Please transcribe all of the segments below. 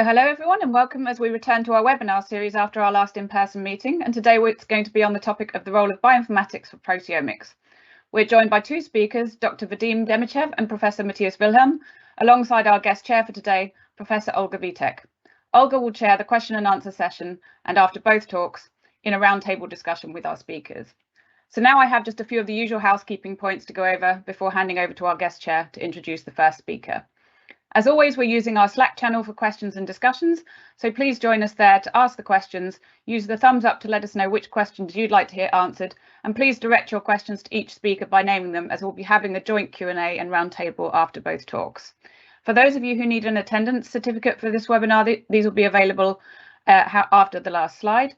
Hello everyone and welcome as we return to our webinar series after our last in-person meeting, and today it's going to be on the topic of the role of bioinformatics for proteomics. We're joined by two speakers, Dr. Vadim Demichev and Professor Mathias Wilhelm, alongside our guest chair for today, Professor Olga Vitek. Olga will chair the question and answer session, and after both talks, in a roundtable discussion with our speakers. So now I have just a few of the usual housekeeping points to go over before handing over to our guest chair to introduce the first speaker. As always, we're using our Slack channel for questions and discussions, so please join us there to ask the questions. Use the thumbs up to let us know which questions you'd like to hear answered, and please direct your questions to each speaker by naming them, as we'll be having a joint Q&A and roundtable after both talks. For those of you who need an attendance certificate for this webinar, these will be available after the last slide.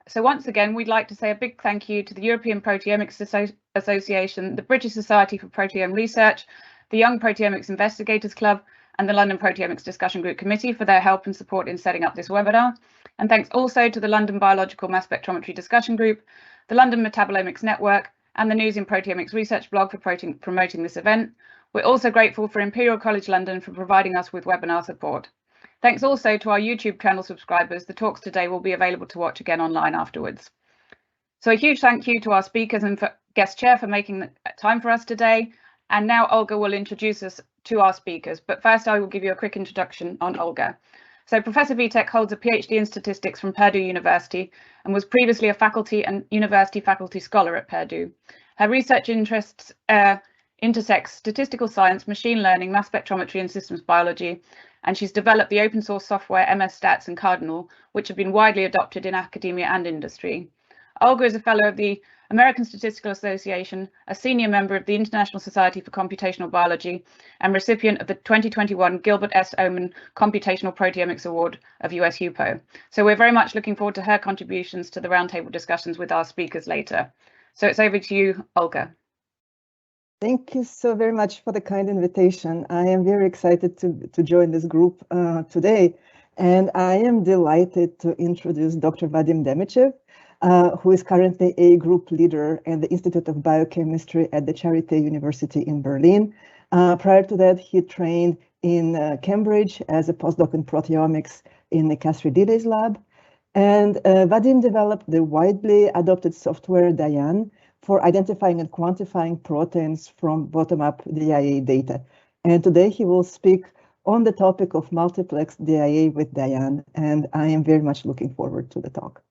So once again, we'd like to say a big thank you to the European Proteomics Association, the British Society for Proteome Research, the Young Proteomics Investigators Club, and the London Proteomics Discussion Group Committee for their help and support in setting up this webinar. And thanks also to the London Biological Mass Spectrometry Discussion Group, the London Metabolomics Network, and the News in Proteomics Research blog for promoting this event. We're also grateful for Imperial College London for providing us with webinar support. Thanks also to our YouTube channel subscribers. The talks today will be available to watch again online afterwards. So a huge thank you to our speakers and guest chair for making the time for us today. And now Olga will introduce us to our speakers, but first I will give you a quick introduction on Olga. So Professor Vitek holds a PhD in statistics from Purdue University and was previously a faculty and university faculty scholar at Purdue. Her research interests intersects statistical science, machine learning, mass spectrometry and systems biology, and she's developed the open source software MS Stats and Cardinal, which have been widely adopted in academia and industry. Olga is a fellow of the American Statistical Association, a senior member of the International Society for Computational Biology, and recipient of the 2021 Gilbert S. Oman Computational Proteomics Award of US HUPO. So we're very much looking forward to her contributions to the roundtable discussions with our speakers later. So it's over to you, Olga. Thank you so very much for the kind invitation. I am very excited to join this group today, and I am delighted to introduce Dr. Vadim Demichev, who is currently a group leader at the Institute of Biochemistry at the Charité University in Berlin. Prior to that, he trained in Cambridge as a postdoc in proteomics in the Catherine Dilley's lab. And Vadim developed the widely adopted software DIANN for identifying and quantifying proteins from bottom-up DIA data. And today he will speak on the topic of multiplexed DIA with DIANN, and I am very much looking forward to the talk.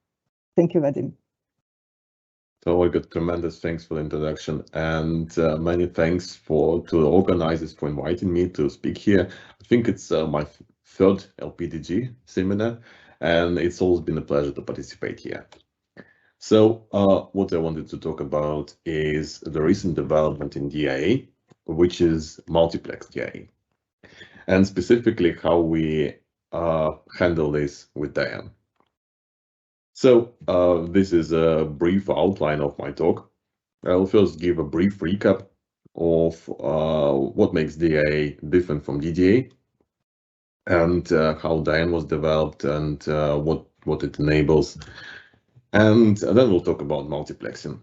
Thank you, Vadim. So Olga, tremendous thanks for the introduction, and many thanks to the organizers for inviting me to speak here. I think it's my third LPDG seminar, and it's always been a pleasure to participate here. So what I wanted to talk about is the recent development in DIA, which is multiplexed DIA, and specifically how we handle this with DIANN. So this is a brief outline of my talk. I'll first give a brief recap of what makes DIA different from DDA, and how DIANN was developed and what it enables. And then we'll talk about multiplexing.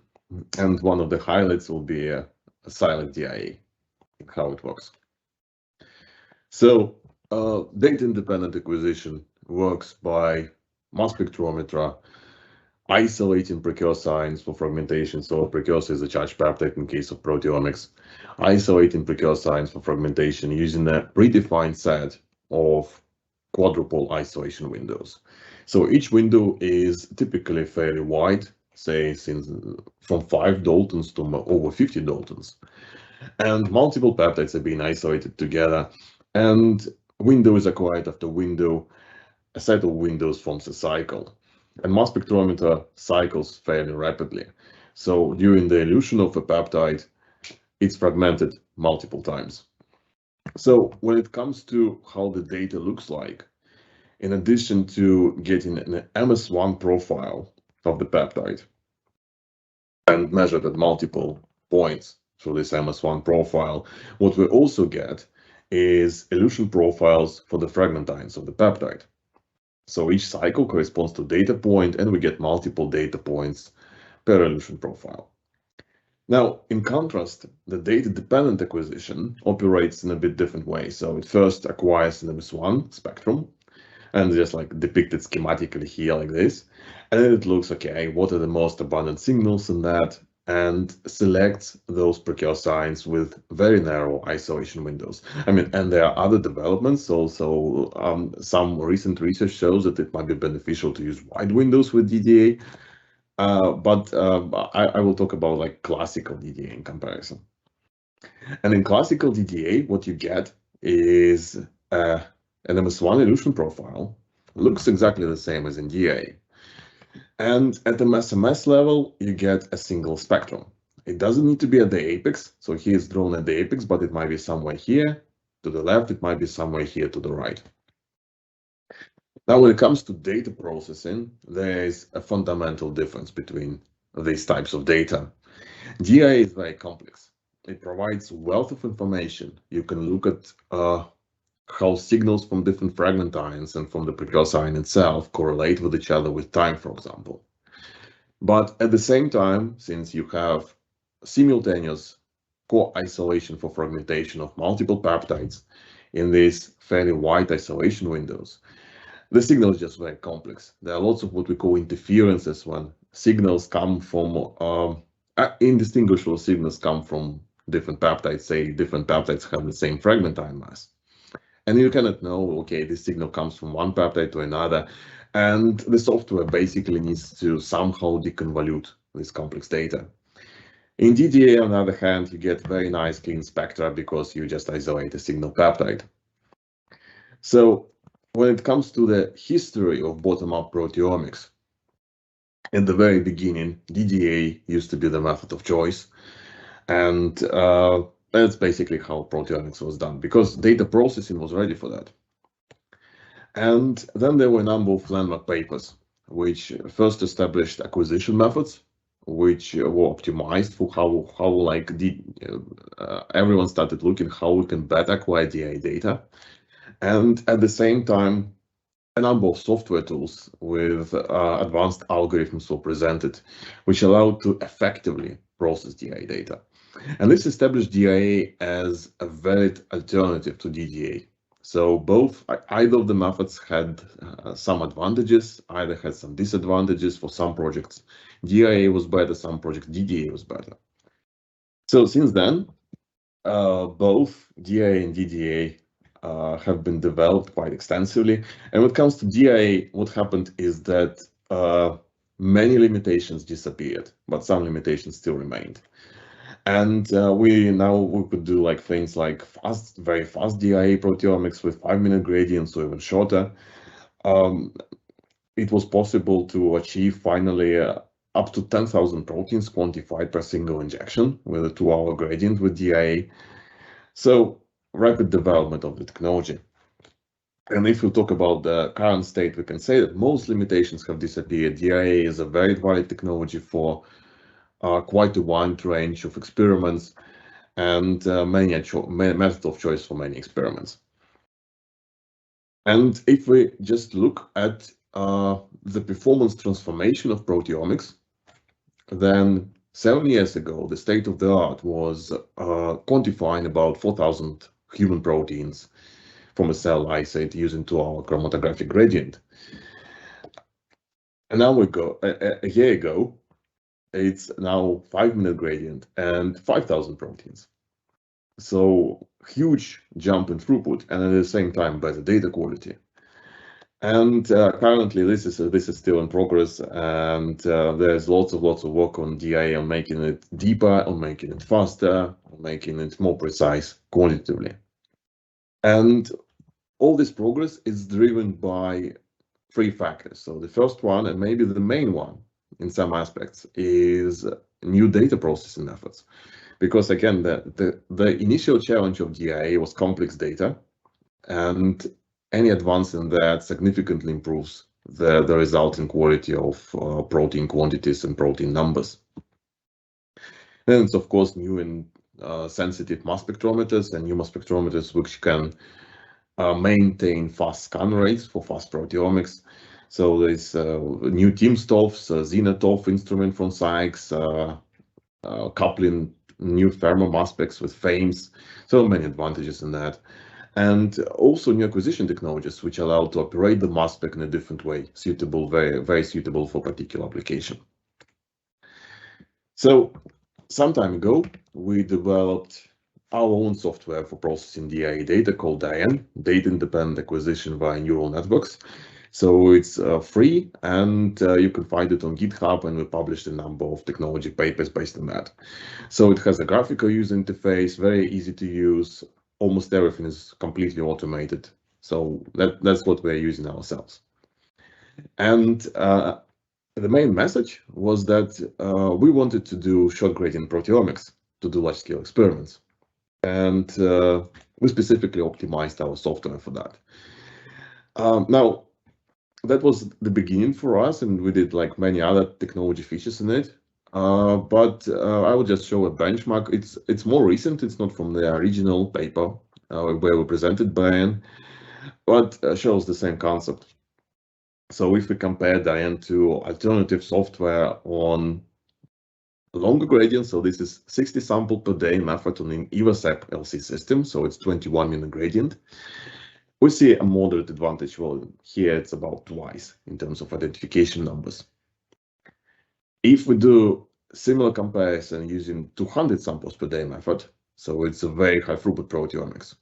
And one of the highlights will be a silent DIA, how it works. So data-independent acquisition works by mass spectrometer isolating precursor ions for fragmentation. So precursor is a charged peptide in case of proteomics. Isolating precursor ions for fragmentation using a predefined set of quadruple isolation windows. So each window is typically fairly wide, say from 5 Daltons to over 50 Daltons. And multiple peptides are being isolated together, and window is acquired after window. A set of windows forms a cycle, and mass spectrometer cycles fairly rapidly. So during the elution of a peptide, it's fragmented multiple times. So when it comes to how the data looks like, in addition to getting an MS1 profile of the peptide and measured at multiple points through this MS1 profile, what we also get is elution profiles for the fragment ions of the peptide. So each cycle corresponds to data point, and we get multiple data points per elution profile. Now, in contrast, the data-dependent acquisition operates in a bit different way. So it first acquires an MS1 spectrum, and just like depicted schematically here like this. And then it looks, okay, what are the most abundant signals in that, and selects those precursor signs with very narrow isolation windows. I mean, and there are other developments also. Some recent research shows that it might be beneficial to use wide windows with DDA, but I will talk about like classical DDA in comparison. And in classical DDA, what you get is an MS1 elution profile. Looks exactly the same as in DA. And at the SMS level, you get a single spectrum. It doesn't need to be at the apex. So here it's drawn at the apex, but it might be somewhere here to the left. It might be somewhere here to the right. Now, when it comes to data processing, there is a fundamental difference between these types of data. DIA is very complex. It provides wealth of information. You can look at how signals from different fragment ions and from the precursor ion itself correlate with each other with time, for example. But at the same time, since you have simultaneous co-isolation for fragmentation of multiple peptides in these fairly wide isolation windows, the signal is just very complex. There are lots of what we call interferences when signals come from, indistinguishable signals come from different peptides, say different peptides have the same fragment ion mass. And you cannot know, okay, this signal comes from one peptide to another, and the software basically needs to somehow deconvolute this complex data. In DDA, on the other hand, you get very nice clean spectra because you just isolate a single peptide. So when it comes to the history of bottom-up proteomics, at the very beginning, DDA used to be the method of choice, and that's basically how proteomics was done, because data processing was ready for that. And then there were a number of landmark papers, which first established acquisition methods, which were optimized for how like everyone started looking how we can better acquire DIA data. And at the same time, a number of software tools with advanced algorithms were presented, which allowed to effectively process DIA data. And this established DIA as a valid alternative to DDA. So both, either of the methods had some advantages, either had some disadvantages. For some projects, DIA was better, some projects DDA was better. So since then, both DIA and DDA have been developed quite extensively. And when it comes to DIA, what happened is that many limitations disappeared, but some limitations still remained. And we could do like things like very fast DIA proteomics with 5-minute gradients or even shorter. It was possible to achieve finally up to 10,000 proteins quantified per single injection with a 2-hour gradient with DIA. So rapid development of the technology. And if we talk about the current state, we can say that most limitations have disappeared. DIA is a very valid technology for quite a wide range of experiments and many method of choice for many experiments. And if we just look at the performance transformation of proteomics, then 7 years ago, the state of the art was quantifying about 4,000 human proteins from a cell lysate using 2-hour chromatographic gradient. And now we go, a year ago, it's now 5-minute gradient and 5,000 proteins. So huge jump in throughput, and at the same time better data quality. And currently this is still in progress, and there's lots of work on DIA on making it deeper, on making it faster, on making it more precise quantitatively. And all this progress is driven by 3 factors. So the first one, and maybe the main one in some aspects, is new data processing methods. Because again, the initial challenge of DIA was complex data, and any advance in that significantly improves the resulting quality of protein quantities and protein numbers. Then it's of course new and sensitive mass spectrometers and new mass spectrometers which can maintain fast scan rates for fast proteomics. So there's new timsTOFs, Xenotoph instrument from Sykes, coupling new thermal mass specs with FAMES. So many advantages in that. and also new acquisition technologies which allow to operate the mass spec in a different way, suitable, very suitable for particular application. So some time ago, we developed our own software for processing DIA data called DIANN, data independent acquisition via neural networks. So it's free, and you can find it on GitHub, and we published a number of technology papers based on that. So it has a graphical user interface, very easy to use. Almost everything is completely automated. So that's what we're using ourselves. And the main message was that we wanted to do short gradient proteomics to do large-scale experiments. And we specifically optimized our software for that. Now, that was the beginning for us, and we did like many other technology features in it. But I will just show a benchmark. It's more recent. It's not from the original paper where we presented DIANN, but shows the same concept. So if we compare DIANN to alternative software on longer gradient, so this is 60 sample per day method on an EVASEP LC system, so it's 21-minute gradient. We see a moderate advantage. Well, here it's about twice in terms of identification numbers. If we do similar comparison using 200 samples per day method, so it's a very high throughput proteomics,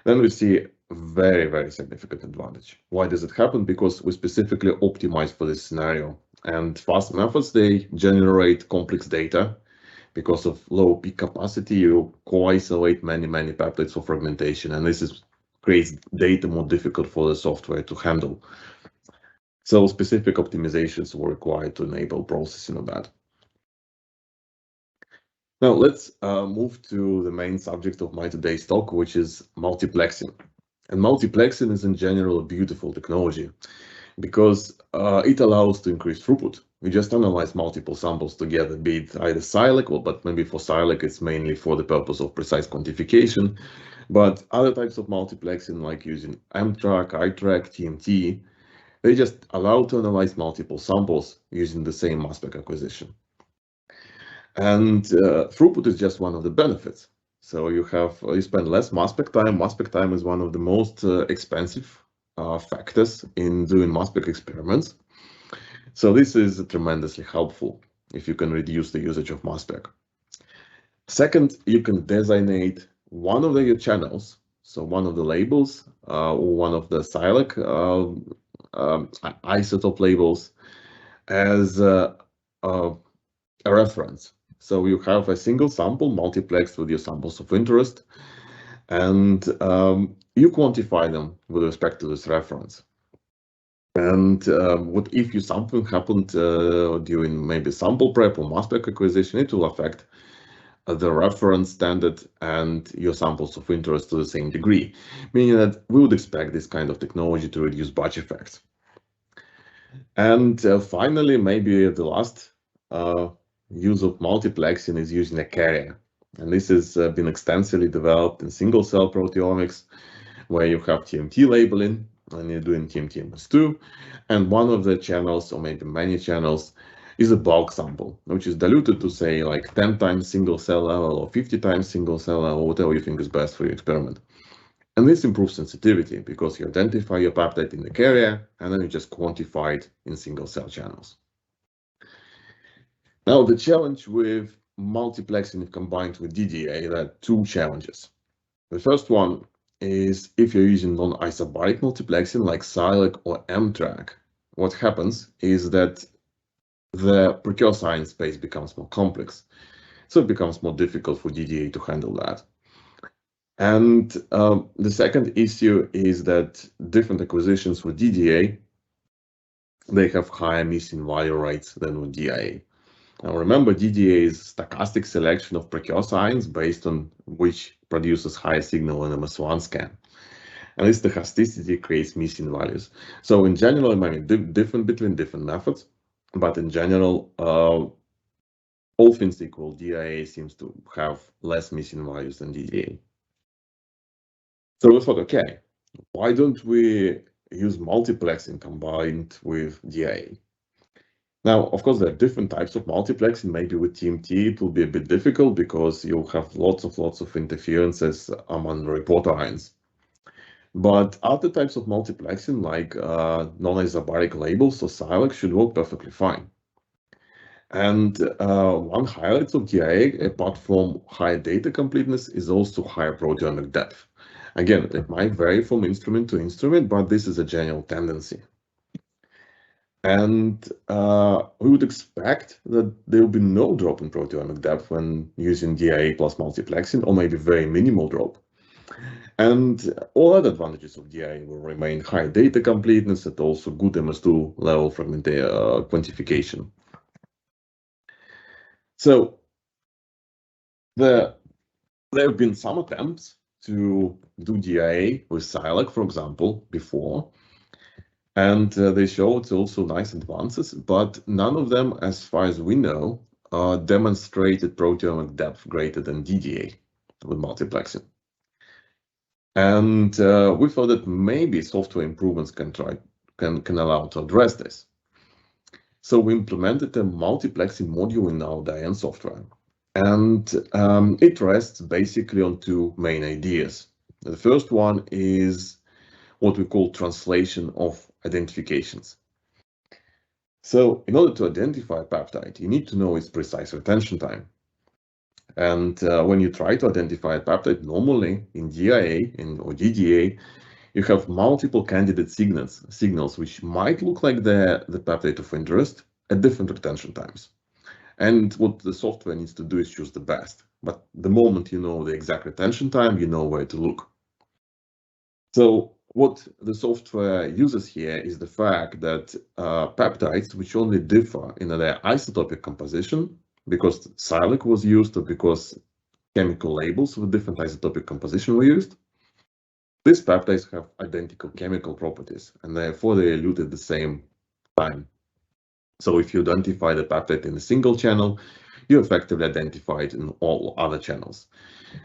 then we see a very significant advantage. Why does it happen? Because we specifically optimize for this scenario. And fast methods, they generate complex data. Because of low peak capacity, you co-isolate many peptides for fragmentation, and this creates data more difficult for the software to handle. So specific optimizations were required to enable processing of that. Now let's move to the main subject of my today's talk, which is multiplexing. And multiplexing is in general a beautiful technology because it allows to increase throughput. We just analyze multiple samples together, be it either SILEC, but maybe for SILEC it's mainly for the purpose of precise quantification. But other types of multiplexing, like using M-Track, I-Track, TMT, they just allow to analyze multiple samples using the same mass spec acquisition. And throughput is just one of the benefits. So you spend less mass spec time. Mass spec time is one of the most expensive factors in doing mass spec experiments. So this is tremendously helpful if you can reduce the usage of mass spec. Second, you can designate one of your channels, so one of the labels or one of the SILEC isotope labels as a reference. So you have a single sample multiplexed with your samples of interest, and you quantify them with respect to this reference. And what if something happened during maybe sample prep or mass spec acquisition, it will affect the reference standard and your samples of interest to the same degree, meaning that we would expect this kind of technology to reduce batch effects. And finally, maybe the last use of multiplexing is using a carrier. And this has been extensively developed in single-cell proteomics, where you have TMT labeling, and you're doing TMT-MS2, and one of the channels, or maybe many channels, is a bulk sample, which is diluted to say like 10 times single cell level or 50 times single cell level, whatever you think is best for your experiment. And this improves sensitivity because you identify your peptide in the carrier and then you just quantify it in single cell channels. Now, the challenge with multiplexing if combined with DDA, there are two challenges. The first one is if you're using non-isobaric multiplexing like SILEC or M-Track, what happens is that the precursor ion space becomes more complex. So it becomes more difficult for DDA to handle that. And the second issue is that different acquisitions with DDA, they have higher missing value rates than with DIA. Now remember, DDA is stochastic selection of precursor ions based on which produces higher signal in a MS1 scan. And this stochasticity creates missing values. So in general, it might be different between different methods, but in general, all things equal, DIA seems to have less missing values than DDA. So we thought, okay, why don't we use multiplexing combined with DIA? Now, of course, there are different types of multiplexing. Maybe with TMT, it will be a bit difficult because you'll have lots of interferences among reporter ions. But other types of multiplexing, like non-isobaric labels or silex, should work perfectly fine. And one highlight of DIA, apart from higher data completeness, is also higher proteomic depth. Again, it might vary from instrument to instrument, but this is a general tendency. And we would expect that there will be no drop in proteomic depth when using DIA plus multiplexing, or maybe very minimal drop. And all other advantages of DIA will remain: high data completeness and also good MS2 level quantification. So there have been some attempts to do DIA with silex, for example, before, and they showed also nice advances, but none of them, as far as we know, demonstrated proteomic depth greater than DDA with multiplexing. And we thought that maybe software improvements can allow to address this. So we implemented a multiplexing module in our DIANN software. And it rests basically on two main ideas. The first one is what we call translation of identifications. So in order to identify a peptide, you need to know its precise retention time. And when you try to identify a peptide, normally in DIA or DDA, you have multiple candidate signals which might look like the peptide of interest at different retention times. And what the software needs to do is choose the best. But the moment you know the exact retention time, you know where to look. So what the software uses here is the fact that peptides, which only differ in their isotopic composition, because silex was used or because chemical labels with different isotopic composition were used, these peptides have identical chemical properties, and therefore they elute at the same time. So if you identify the peptide in a single channel, you effectively identify it in all other channels.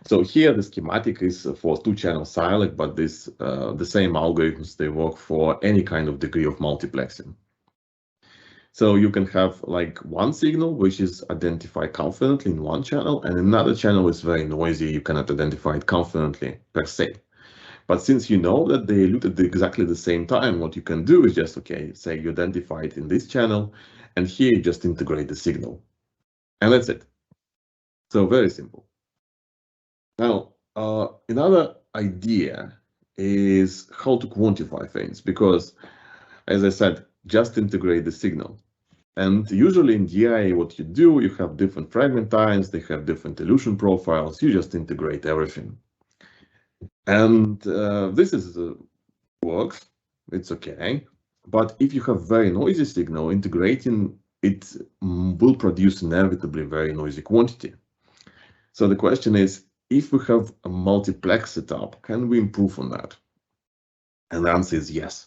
So here the schematic is for two-channel silex, but the same algorithms, they work for any kind of degree of multiplexing. So you can have like one signal which is identified confidently in one channel, and another channel is very noisy, you cannot identify it confidently per se. But since you know that they elute at exactly the same time, what you can do is just, okay, say you identify it in this channel, and here you just integrate the signal. And that's it. So very simple. Now, another idea is how to quantify things, because, as I said, just integrate the signal. And usually in DIA, what you do, you have different fragment times, they have different elution profiles, you just integrate everything. And this works, it's okay. But if you have very noisy signal, integrating it will produce inevitably very noisy quantity. So the question is, if we have a multiplex setup, can we improve on that? And the answer is yes,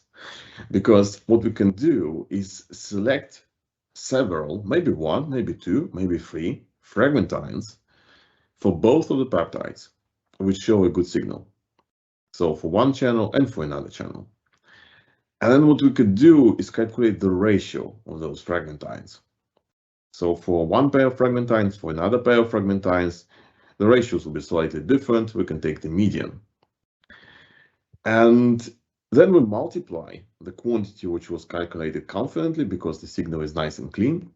because what we can do is select several, maybe one, maybe two, maybe three fragment times for both of the peptides, which show a good signal. So for one channel and for another channel. And then what we could do is calculate the ratio of those fragment times. So for one pair of fragment times, for another pair of fragment times, the ratios will be slightly different. We can take the median. And then we multiply the quantity which was calculated confidently, because the signal is nice and clean,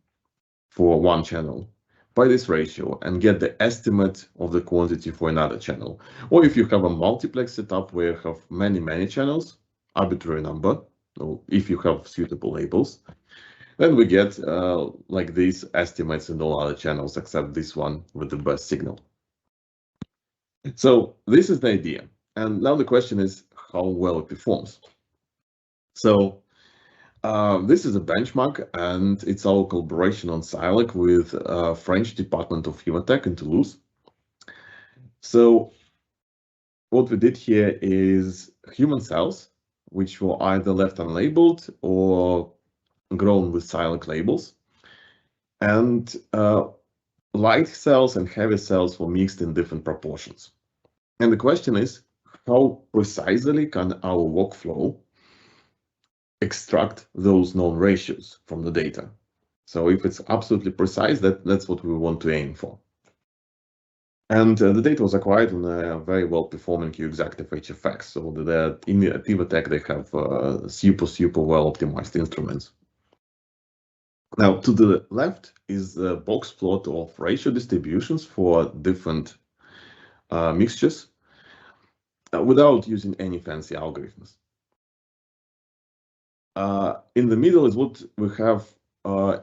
for one channel by this ratio, and get the estimate of the quantity for another channel. Or if you have a multiplex setup where you have many channels, arbitrary number, or if you have suitable labels, then we get like these estimates in all other channels except this one with the best signal. So this is the idea. And now the question is how well it performs. So this is a benchmark, and it's our collaboration on silex with French Department of Hematech in Toulouse. So what we did here is human cells, which were either left unlabeled or grown with silex labels. And light cells and heavy cells were mixed in different proportions. And the question is, how precisely can our workflow extract those known ratios from the data? So if it's absolutely precise, that's what we want to aim for. And the data was acquired on a very well-performing Q-exactive HFX. So in the Tivatec, they have super well-optimized instruments. Now, to the left is the box plot of ratio distributions for different mixtures without using any fancy algorithms. In the middle is what we have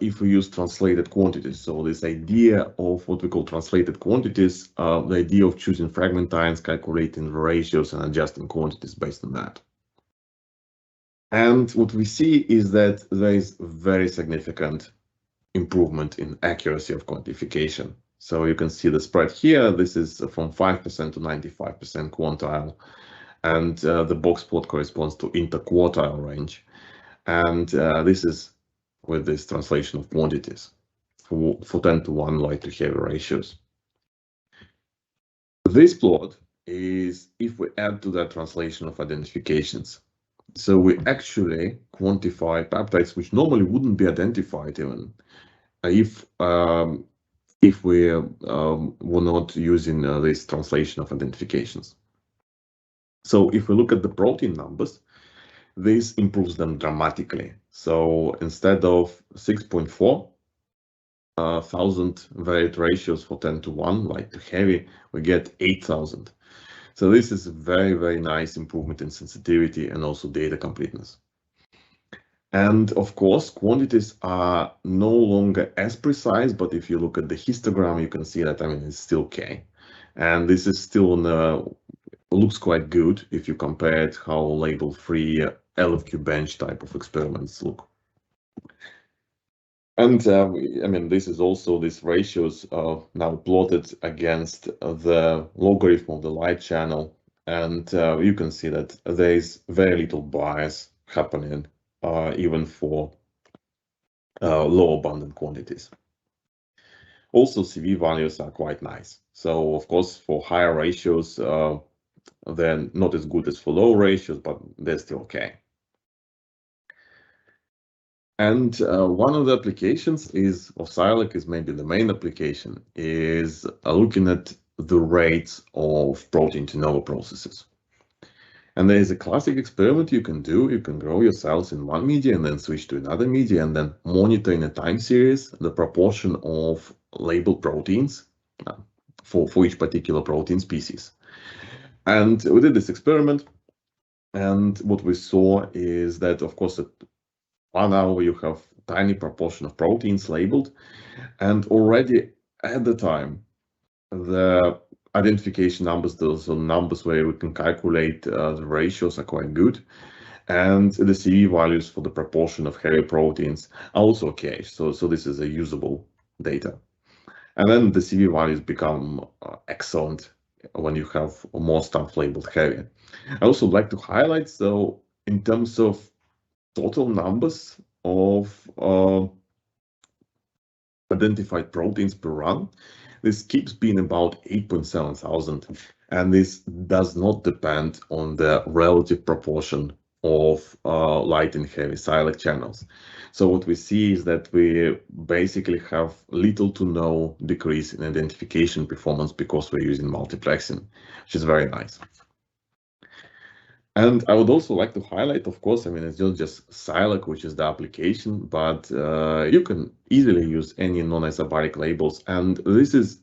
if we use translated quantities. So this idea of what we call translated quantities, the idea of choosing fragment times, calculating ratios, and adjusting quantities based on that. And what we see is that there is very significant improvement in accuracy of quantification. So you can see the spread here. This is from 5% to 95% quantile. And the box plot corresponds to interquartile range. And this is with this translation of quantities for 10:1 light to heavy ratios. This plot is if we add to that translation of identifications. So we actually quantify peptides which normally wouldn't be identified even if we were not using this translation of identifications. So if we look at the protein numbers, this improves them dramatically. So instead of 6.4 thousand varied ratios for 10:1 light to heavy, we get 8,000. So this is a very nice improvement in sensitivity and also data completeness. And of course, quantities are no longer as precise, but if you look at the histogram, you can see that, I mean, it's still okay. And this is still looks quite good if you compare it how label-free LFQ bench type of experiments look. And I mean, this is also these ratios now plotted against the logarithm of the light channel. And you can see that there is very little bias happening even for low abundant quantities. Also, CV values are quite nice. So of course, for higher ratios, they're not as good as for low ratios, but they're still okay. And one of the applications of SILEC is maybe the main application, is looking at the rates of protein to nova processes. And there is a classic experiment you can do. You can grow your cells in one media and then switch to another media and then monitor in a time series the proportion of labeled proteins for each particular protein species. And we did this experiment. And what we saw is that, of course, at 1 hour you have tiny proportion of proteins labeled. And already at the time, the identification numbers, those are numbers where we can calculate the ratios, are quite good. And the CV values for the proportion of heavy proteins are also okay. So this is a usable data. And then the CV values become excellent when you have more stuff labeled heavy. I also like to highlight, so in terms of total numbers of identified proteins per run, this keeps being about 8.7 thousand, and this does not depend on the relative proportion of light and heavy SILEC channels. So what we see is that we basically have little to no decrease in identification performance because we're using multiplexing, which is very nice. And I would also like to highlight, of course, I mean, it's not just SILEC, which is the application, but you can easily use any non-isobaric labels. And this is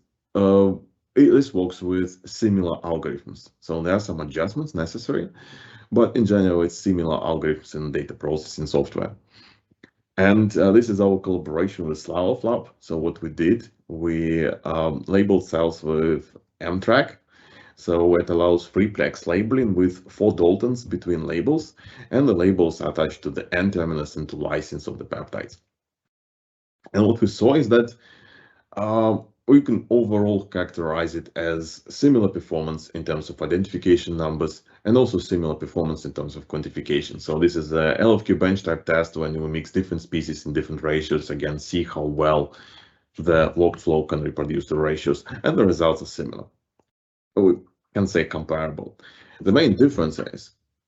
this works with similar algorithms. So there are some adjustments necessary, but in general, it's similar algorithms in data processing software. And this is our collaboration with Slavov Lab. So what we did, we labeled cells with mTrack. So it allows free-plex labeling with 4 Daltons between labels, and the labels are attached to the N-terminus and to lysines of the peptides. And what we saw is that we can overall characterize it as similar performance in terms of identification numbers and also similar performance in terms of quantification. So this is a LFQ bench type test when we mix different species in different ratios, again, see how well the logged flow can reproduce the ratios, and the results are similar. We can say comparable. The main difference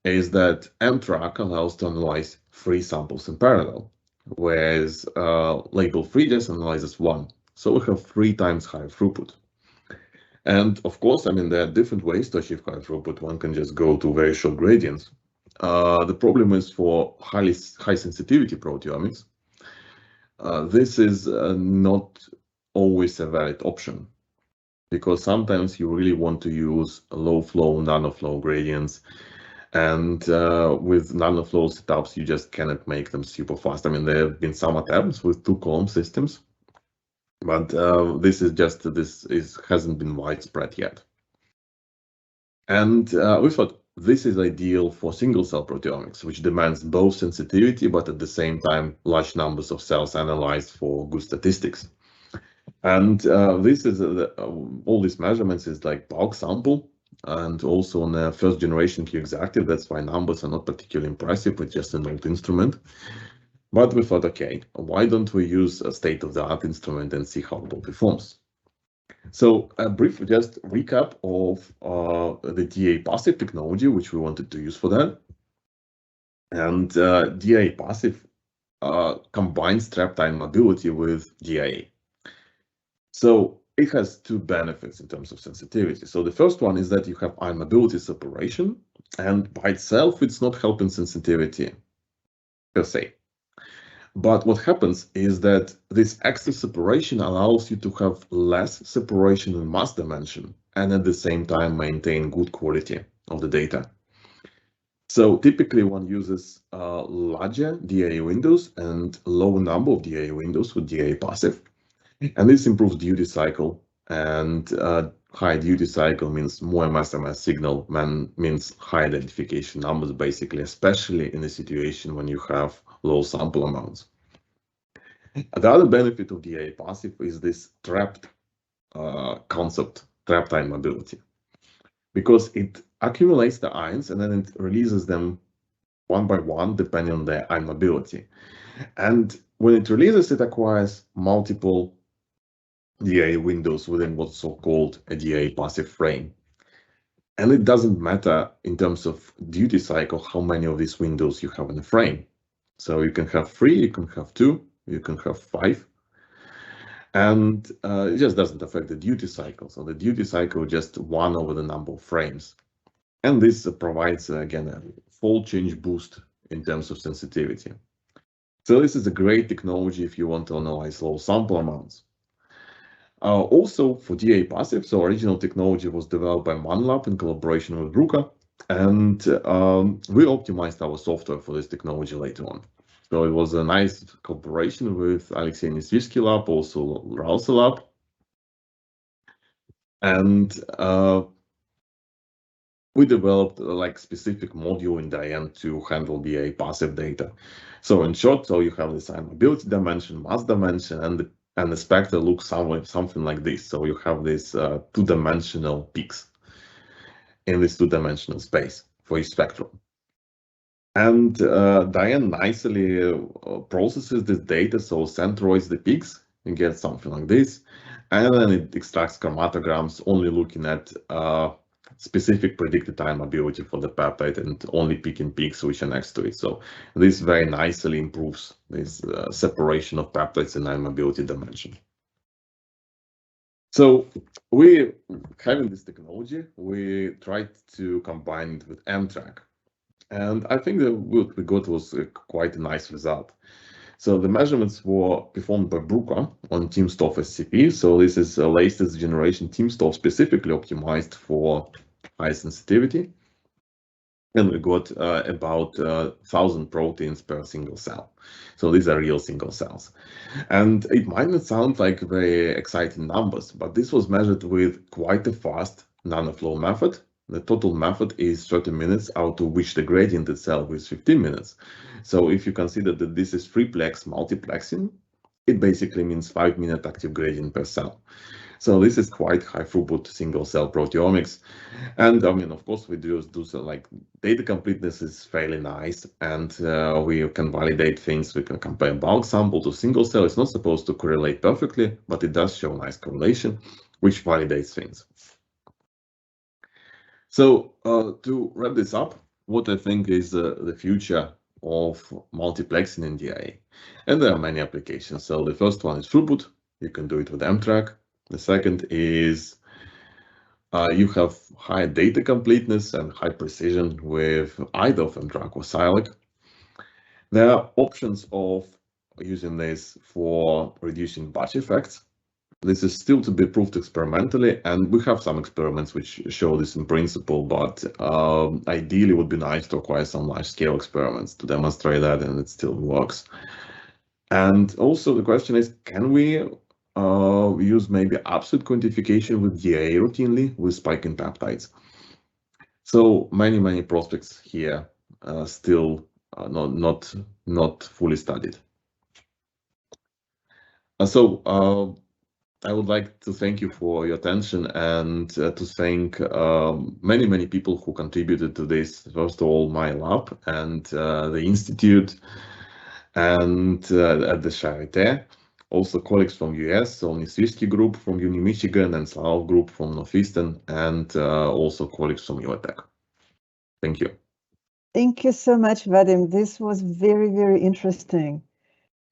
is that mTrack allows to analyze 3 samples in parallel, whereas label-free just analyzes 1. So we have 3 times higher throughput. And of course, I mean, there are different ways to achieve high throughput. One can just go to very short gradients. The problem is for high sensitivity proteomics, this is not always a valid option, because sometimes you really want to use low flow, nanoflow gradients. And with nanoflow setups, you just cannot make them super fast. I mean, there have been some attempts with 2-column systems, but this hasn't been widespread yet. And we thought this is ideal for single-cell proteomics, which demands both sensitivity, but at the same time, large numbers of cells analyzed for good statistics. And this is all these measurements is like bulk sample, and also on the first generation Q-Exactive. That's why numbers are not particularly impressive with just an old instrument. But we thought, okay, why don't we use a state-of-the-art instrument and see how it performs? So a brief just recap of the DIA passive technology, which we wanted to use for that. And DIA passive combines trap time mobility with DIA. So it has two benefits in terms of sensitivity. So the first one is that you have ion mobility separation, and by itself, it's not helping sensitivity per se. But what happens is that this extra separation allows you to have less separation in mass dimension and at the same time maintain good quality of the data. So typically one uses larger DIA windows and low number of DIA windows with DIA passive. And this improves duty cycle, and high duty cycle means more mass signal, means high identification numbers, basically, especially in a situation when you have low sample amounts. The other benefit of DIA passive is this trapped concept, trap time mobility, because it accumulates the ions and then it releases them one by one, depending on their ion mobility. And when it releases, it acquires multiple DIA windows within what's so-called a DIA passive frame. And it doesn't matter in terms of duty cycle how many of these windows you have in the frame. So you can have 3, you can have 2, you can have 5. And it just doesn't affect the duty cycle. So the duty cycle is just 1 over the number of frames. And this provides, again, a fold change boost in terms of sensitivity. So this is a great technology if you want to analyze low sample amounts. Also for DIA passive, so original technology was developed by ManLab in collaboration with Bruka, and we optimized our software for this technology later on. So it was a nice collaboration with Alexei Nesvitsky lab, also Ralse lab. And we developed like specific module in DIANN to handle DIA passive data. So in short, so you have this ion mobility dimension, mass dimension, and the spectra looks something like this. So you have these 2-dimensional peaks in this 2-dimensional space for each spectrum. And DIANN nicely processes this data, so centroids the peaks, you get something like this, and then it extracts chromatograms only looking at specific predicted ion mobility for the peptide and only picking peaks which are next to it. So this very nicely improves this separation of peptides in ion mobility dimension. So we, having this technology, we tried to combine it with M-Track. And I think that what we got was quite a nice result. So the measurements were performed by Bruka on timsTOF SCP. So this is the latest generation timsTOF specifically optimized for high sensitivity. And we got about 1,000 proteins per single cell. So these are real single cells. And it might not sound like very exciting numbers, but this was measured with quite a fast nanoflow method. The total method is 30 minutes, out of which the gradient itself is 15 minutes. So if you consider that this is 3-plex multiplexing, it basically means 5-minute active gradient per cell. So this is quite high throughput single cell proteomics. And I mean, of course, we do so like data completeness is fairly nice, and we can validate things. We can compare bulk sample to single cell. It's not supposed to correlate perfectly, but it does show nice correlation, which validates things. So to wrap this up, what I think is the future of multiplexing in DIA. And there are many applications. So the first one is throughput. You can do it with M-Track. The second is You have high data completeness and high precision with either of them, drug or sialic. There are options of using this for reducing batch effects. This is still to be proved experimentally, and we have some experiments which show this in principle, but ideally it would be nice to acquire some large-scale experiments to demonstrate that, and it still works. And also the question is, can we use maybe absolute quantification with DA routinely with spiking peptides? So many prospects here still not fully studied. So I would like to thank you for your attention and to thank many people who contributed to this. First of all, my lab and the institute and at the Charité. Also colleagues from US, so Nisvitsky group from Uni Michigan and Slav group from Northeastern, and also colleagues from UATech. Thank you. Thank you so much, Vadim. This was very interesting.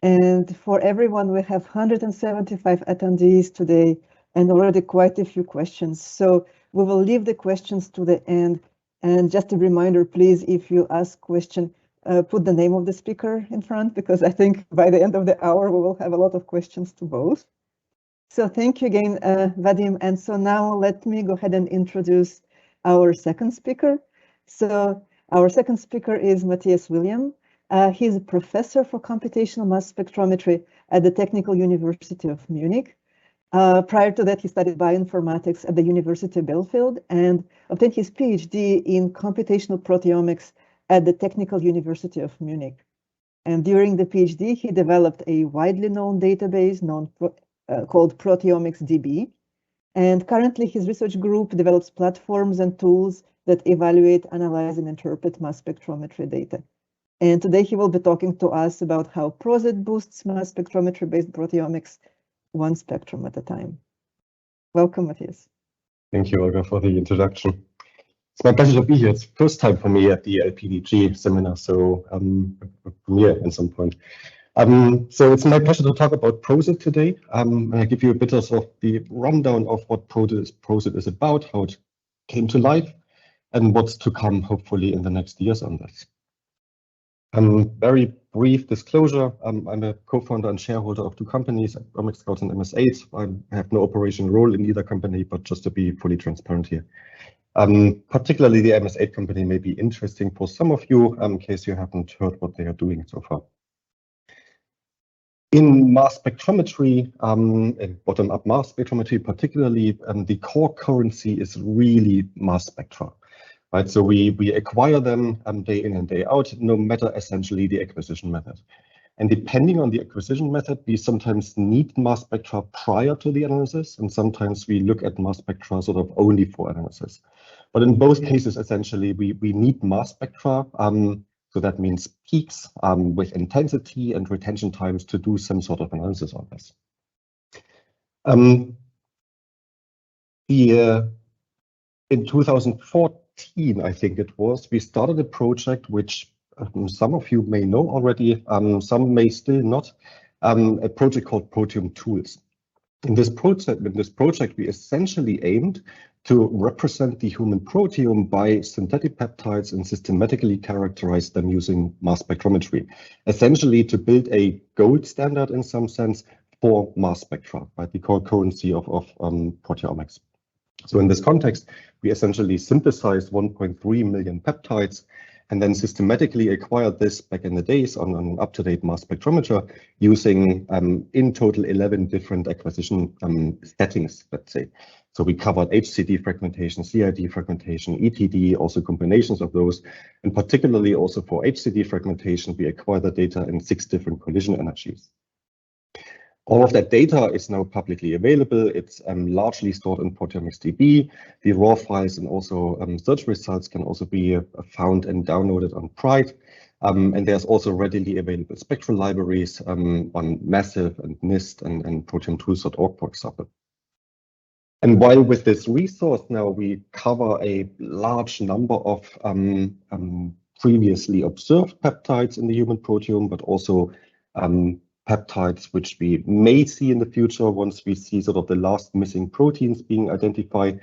And for everyone, we have 175 attendees today and already quite a few questions. So we will leave the questions to the end. And just a reminder, please, if you ask question, put the name of the speaker in front, because I think by the end of the hour, we will have a lot of questions to both. So thank you again, Vadim. And so now let me go ahead and introduce our second speaker. So our second speaker is Mathias Wilhelm. He's a professor for computational mass spectrometry at the Technical University of Munich. Prior to that, he studied bioinformatics at the University of Bielefeld and obtained his PhD in computational proteomics at the Technical University of Munich. And during the PhD, he developed a widely known database called Proteomics DB. And currently, his research group develops platforms and tools that evaluate, analyze, and interpret mass spectrometry data. And today he will be talking to us about how Prosit boosts mass spectrometry-based proteomics one spectrum at a time. Welcome, Mathias. Thank you, Olga, for the introduction. It's my pleasure to be here. It's the first time for me at the LPDG seminar, so premiere at some point. So it's my pleasure to talk about Prosit today. I give you a bit of the rundown of what Prosit is about, how it came to life, and what's to come, hopefully, in the next years on this. Very brief disclosure, I'm a co-founder and shareholder of two companies, Proteomics Scouts and MS8. I have no operational role in either company, but just to be fully transparent here. Particularly the MS8 company may be interesting for some of you, in case you haven't heard what they are doing so far. In mass spectrometry, bottom-up mass spectrometry particularly, the core currency is really mass spectra. Right, so we acquire them day in and day out, no matter essentially the acquisition method. And depending on the acquisition method, we sometimes need mass spectra prior to the analysis, and sometimes we look at mass spectra sort of only for analysis. But in both cases, essentially, we need mass spectra. So that means peaks with intensity and retention times to do some sort of analysis on this. In 2014, I think it was, we started a project which some of you may know already, some may still not, a project called Proteome Tools. In this project, we essentially aimed to represent the human proteome by synthetic peptides and systematically characterize them using mass spectrometry, essentially to build a gold standard in some sense for mass spectra, right? The core currency of proteomics. So in this context, we essentially synthesized 1.3 million peptides and then systematically acquired this back in the days on an up-to-date mass spectrometer using in total 11 different acquisition settings, let's say. So we covered HCD fragmentation, CID fragmentation, ETD, also combinations of those, and particularly also for HCD fragmentation, we acquired the data in 6 different collision energies. All of that data is now publicly available. It's largely stored in Proteomics DB. The raw files and also search results can also be found and downloaded on Pride. And there's also readily available spectral libraries on Massive and NIST and proteometools.org, for example. And while with this resource now we cover a large number of previously observed peptides in the human proteome, but also peptides which we may see in the future once we see sort of the last missing proteins being identified.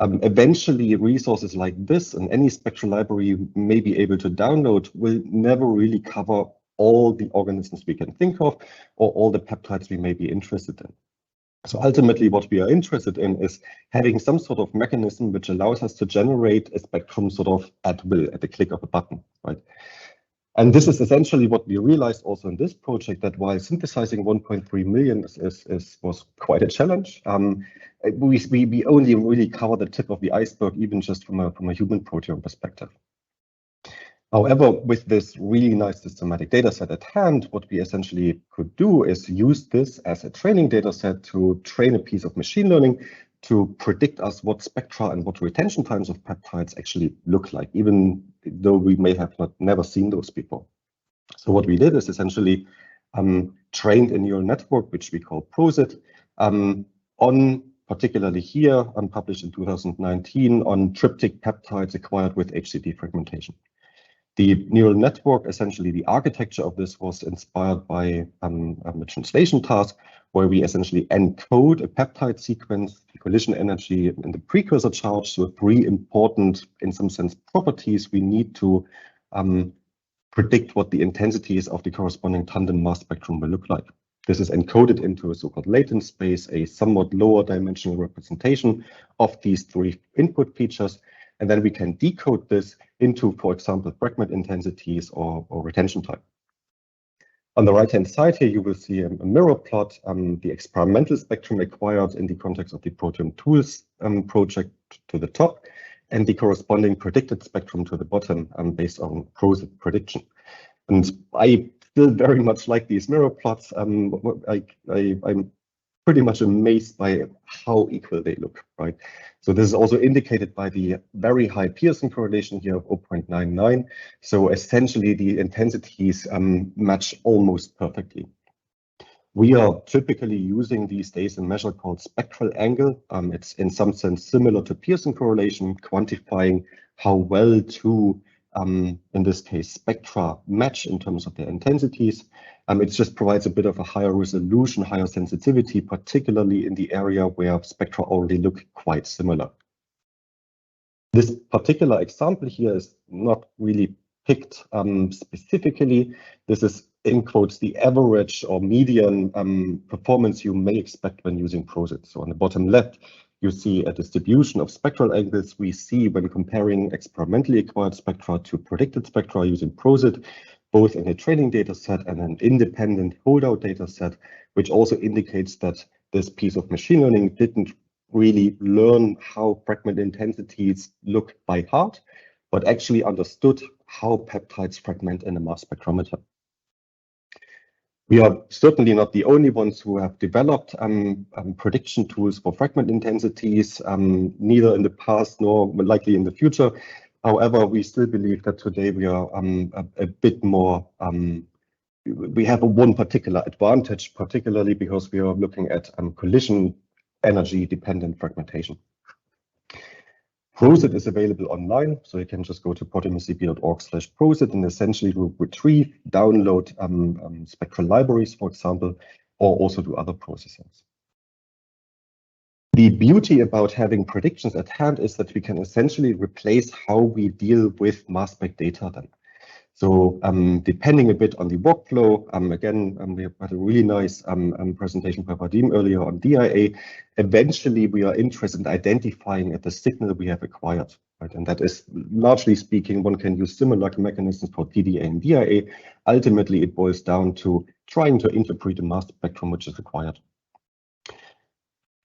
Eventually, resources like this and any spectral library you may be able to download will never really cover all the organisms we can think of or all the peptides we may be interested in. So ultimately, what we are interested in is having some sort of mechanism which allows us to generate a spectrum sort of at will, at the click of a button, right? And this is essentially what we realized also in this project, that while synthesizing 1.3 million was quite a challenge, we only really cover the tip of the iceberg, even just from a human proteome perspective. However, with this really nice systematic data set at hand, what we essentially could do is use this as a training data set to train a piece of machine learning to predict us what spectra and what retention times of peptides actually look like, even though we may have never seen those before. So what we did is essentially trained a neural network, which we call Prosit, on particularly here, published in 2019, on tryptic peptides acquired with HCT fragmentation. The neural network, essentially the architecture of this, was inspired by a translation task where we essentially encode a peptide sequence, the collision energy, and the precursor charge, so three important, in some sense, properties we need to predict what the intensities of the corresponding tandem mass spectrum will look like. This is encoded into a so-called latent space, a somewhat lower dimensional representation of these three input features. And then we can decode this into, for example, fragment intensities or retention time. On the right-hand side here, you will see a mirror plot, the experimental spectrum acquired in the context of the Proteome Tools project to the top, and the corresponding predicted spectrum to the bottom based on Prosit prediction. And I still very much like these mirror plots. I'm pretty much amazed by how equal they look, right? So this is also indicated by the very high Pearson correlation here of 0.99. So essentially the intensities match almost perfectly. We are typically using these days a measure called spectral angle. It's in some sense similar to Pearson correlation, quantifying how well two, in this case, spectra match in terms of their intensities. It just provides a bit of a higher resolution, higher sensitivity, particularly in the area where spectra already look quite similar. This particular example here is not really picked specifically. This is, in quotes, the average or median performance you may expect when using Prosit. So on the bottom left, you see a distribution of spectral angles we see when comparing experimentally acquired spectra to predicted spectra using Prosit, both in a training data set and an independent holdout data set, which also indicates that this piece of machine learning didn't really learn how fragment intensities look by heart, but actually understood how peptides fragment in a mass spectrometer. We are certainly not the only ones who have developed prediction tools for fragment intensities, neither in the past nor likely in the future. However, we still believe that today we are a bit more, we have one particular advantage, particularly because we are looking at collision energy dependent fragmentation. Prosit is available online, so you can just go to proteomecp.org/prosit and essentially retrieve, download spectral libraries, for example, or also do other processings. The beauty about having predictions at hand is that we can essentially replace how we deal with mass spec data then. So depending a bit on the workflow, again, we have had a really nice presentation by Vadim earlier on DIA. Eventually, we are interested in identifying the signal we have acquired, right? And that is, largely speaking, one can use similar mechanisms for TDA and DIA. Ultimately, it boils down to trying to interpret a mass spectrum which is acquired.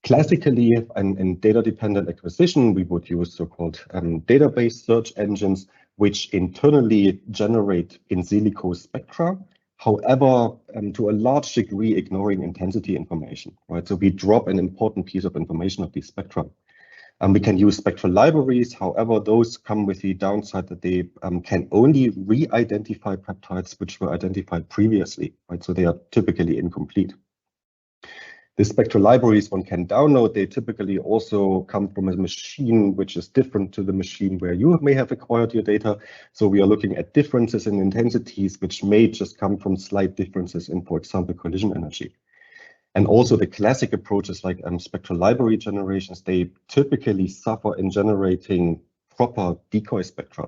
Classically, in data-dependent acquisition, we would use so-called database search engines, which internally generate in silico spectra, however, to a large degree ignoring intensity information, right? So we drop an important piece of information of these spectra. We can use spectral libraries, however, those come with the downside that they can only re-identify peptides which were identified previously, right? So they are typically incomplete. The spectral libraries one can download, they typically also come from a machine which is different to the machine where you may have acquired your data. So we are looking at differences in intensities which may just come from slight differences in, for example, collision energy. And also the classic approaches like Spectra Library generations, they typically suffer in generating proper decoy spectra,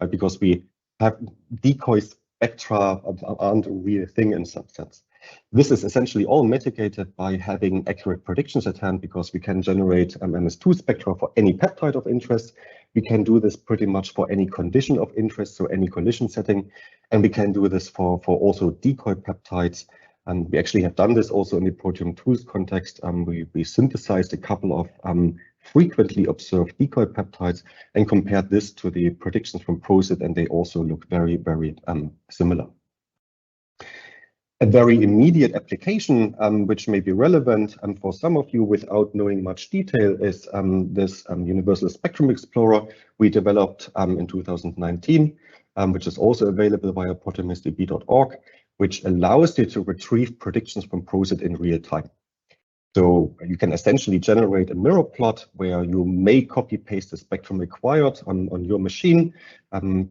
because we have decoy spectra aren't a real thing in some sense. This is essentially all mitigated by having accurate predictions at hand, because we can generate MS2 spectra for any peptide of interest. We can do this pretty much for any condition of interest, so any collision setting, and we can do this for also decoy peptides. And we actually have done this also in the Proteome Tools context. We synthesized a couple of frequently observed decoy peptides and compared this to the predictions from Prosit, and they also look very, very similar. A very immediate application, which may be relevant for some of you without knowing much detail, is this Universal Spectrum Explorer we developed in 2019, which is also available via proteomesdb.org, which allows you to retrieve predictions from Prosit in real time. So you can essentially generate a mirror plot where you may copy paste the spectrum acquired on your machine,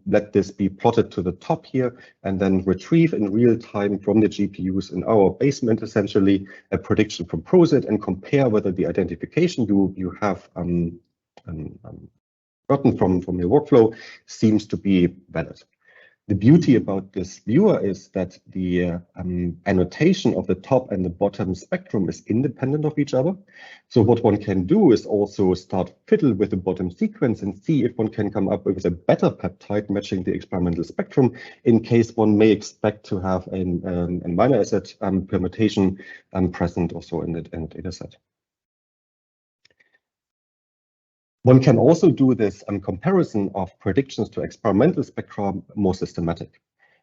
let this be plotted to the top here, and then retrieve in real time from the GPUs in our basement essentially a prediction from Prosit and compare whether the identification you have gotten from your workflow seems to be valid. The beauty about this viewer is that the annotation of the top and the bottom spectrum is independent of each other. So what one can do is also start fiddle with the bottom sequence and see if one can come up with a better peptide matching the experimental spectrum, in case one may expect to have a minor asset permutation present also in the data set. One can also do this comparison of predictions to experimental spectra more systematic.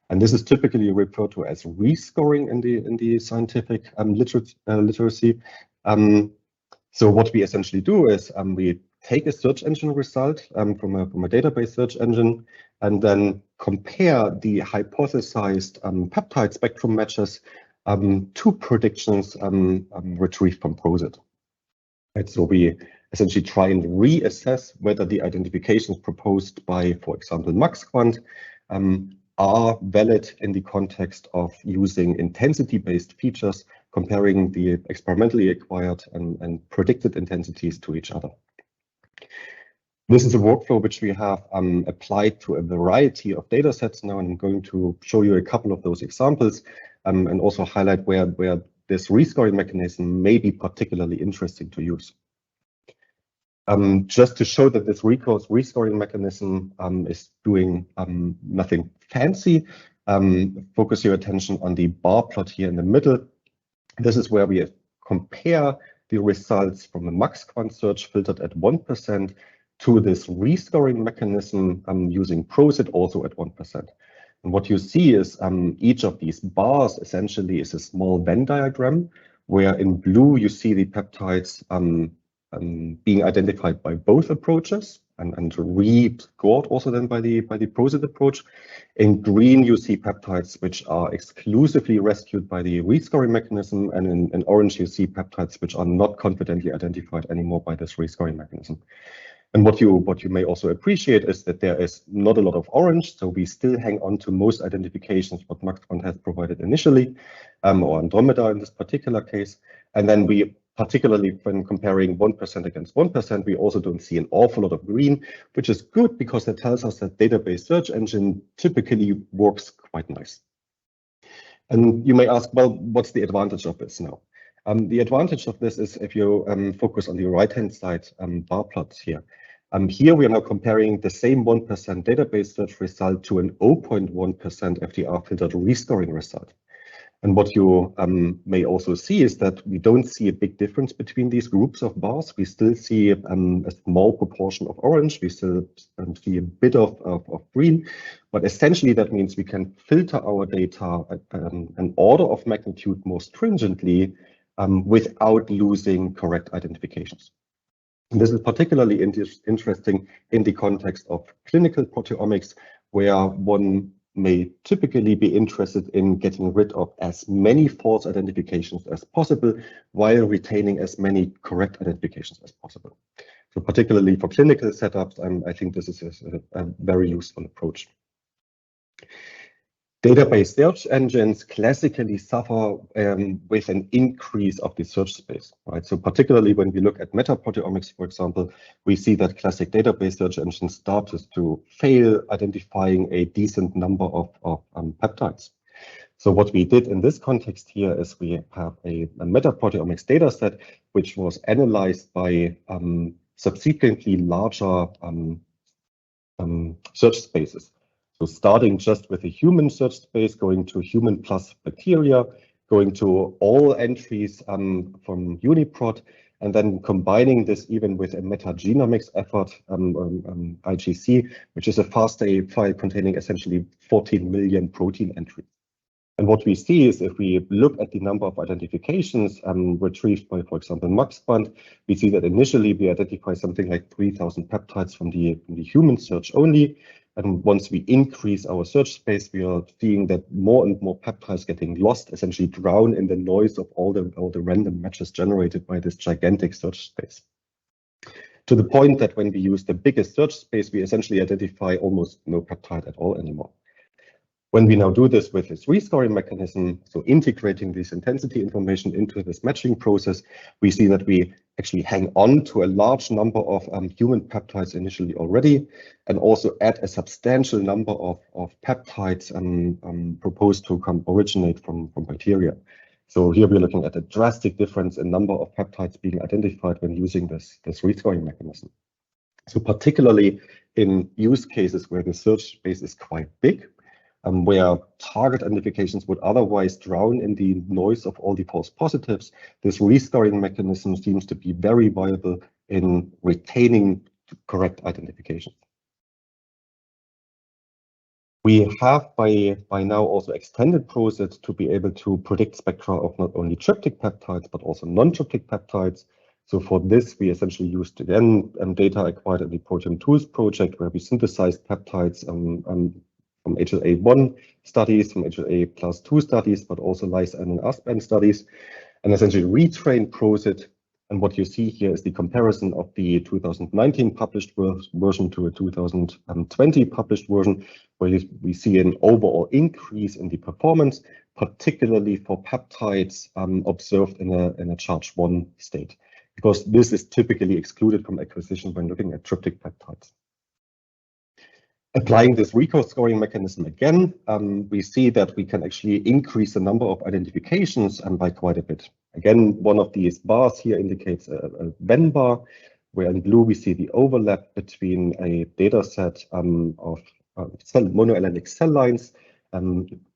And this is typically referred to as rescoring in the scientific literacy. So what we essentially do is we take a search engine result from a database search engine and then compare the hypothesized peptide spectrum matches to predictions retrieved from Prosit. Right, so we essentially try and reassess whether the identifications proposed by, for example, MaxQuant are valid in the context of using intensity-based features, comparing the experimentally acquired and predicted intensities to each other. This is a workflow which we have applied to a variety of data sets now, and I'm going to show you a couple of those examples and also highlight where this rescoring mechanism may be particularly interesting to use. Just to show that this rescoring mechanism is doing nothing fancy, focus your attention on the bar plot here in the middle. This is where we compare the results from a MaxQuant search filtered at 1% to this rescoring mechanism using Prosit also at 1%. And what you see is each of these bars essentially is a small Venn diagram, where in blue you see the peptides being identified by both approaches and re-scored also then by the Prosit approach. In green, you see peptides which are exclusively rescued by the rescoring mechanism, and in orange, you see peptides which are not confidently identified anymore by this rescoring mechanism. And what you may also appreciate is that there is not a lot of orange, so we still hang on to most identifications what MaxQuant has provided initially, or Andromeda in this particular case. And then we, particularly when comparing 1% against 1%, we also don't see an awful lot of green, which is good because that tells us that database search engine typically works quite nice. And you may ask, well, what's the advantage of this now? The advantage of this is if you focus on the right-hand side bar plots here. Here we are now comparing the same 1% database search result to an 0.1% FDR filtered rescoring result. And what you may also see is that we don't see a big difference between these groups of bars. We still see a small proportion of orange. We still see a bit of green. But essentially, that means we can filter our data an order of magnitude more stringently without losing correct identifications. And this is particularly interesting in the context of clinical proteomics, where one may typically be interested in getting rid of as many false identifications as possible while retaining as many correct identifications as possible. So particularly for clinical setups, I think this is a very useful approach. Database search engines classically suffer with an increase of the search space, right? So particularly when we look at metaproteomics, for example, we see that classic database search engines started to fail identifying a decent number of peptides. So what we did in this context here is we have a metaproteomics data set, which was analyzed by subsequently larger search spaces. So starting just with a human search space, going to human plus bacteria, going to all entries from UniProt, and then combining this even with a metagenomics effort, IGC, which is a FASTA file containing essentially 14 million protein entries. And what we see is if we look at the number of identifications retrieved by, for example, MaxQuant, we see that initially we identify something like 3,000 peptides from the human search only. And once we increase our search space, we are seeing that more and more peptides getting lost, essentially drown in the noise of all the random matches generated by this gigantic search space. To the point that when we use the biggest search space, we essentially identify almost no peptide at all anymore. When we now do this with this rescoring mechanism, so integrating this intensity information into this matching process, we see that we actually hang on to a large number of human peptides initially already, and also add a substantial number of peptides proposed to originate from bacteria. So here we're looking at a drastic difference in number of peptides being identified when using this rescoring mechanism. So particularly in use cases where the search space is quite big, where target identifications would otherwise drown in the noise of all the false positives, this rescoring mechanism seems to be very viable in retaining correct identification. We have by now also extended Prosit to be able to predict spectra of not only tryptic peptides, but also non-tryptic peptides. So for this, we essentially used again data acquired in the Proteome Tools project, where we synthesized peptides from HLA-1 studies, from HLA class 2 studies, but also LysN and ASPN studies, and essentially retrain Prosit. And what you see here is the comparison of the 2019 published version to a 2020 published version, where we see an overall increase in the performance, particularly for peptides observed in a charge 1 state, because this is typically excluded from acquisition when looking at tryptic peptides. Applying this rescoring mechanism again, we see that we can actually increase the number of identifications by quite a bit. Again, one of these bars here indicates a Venn bar, where in blue we see the overlap between a data set of monoallelic cell lines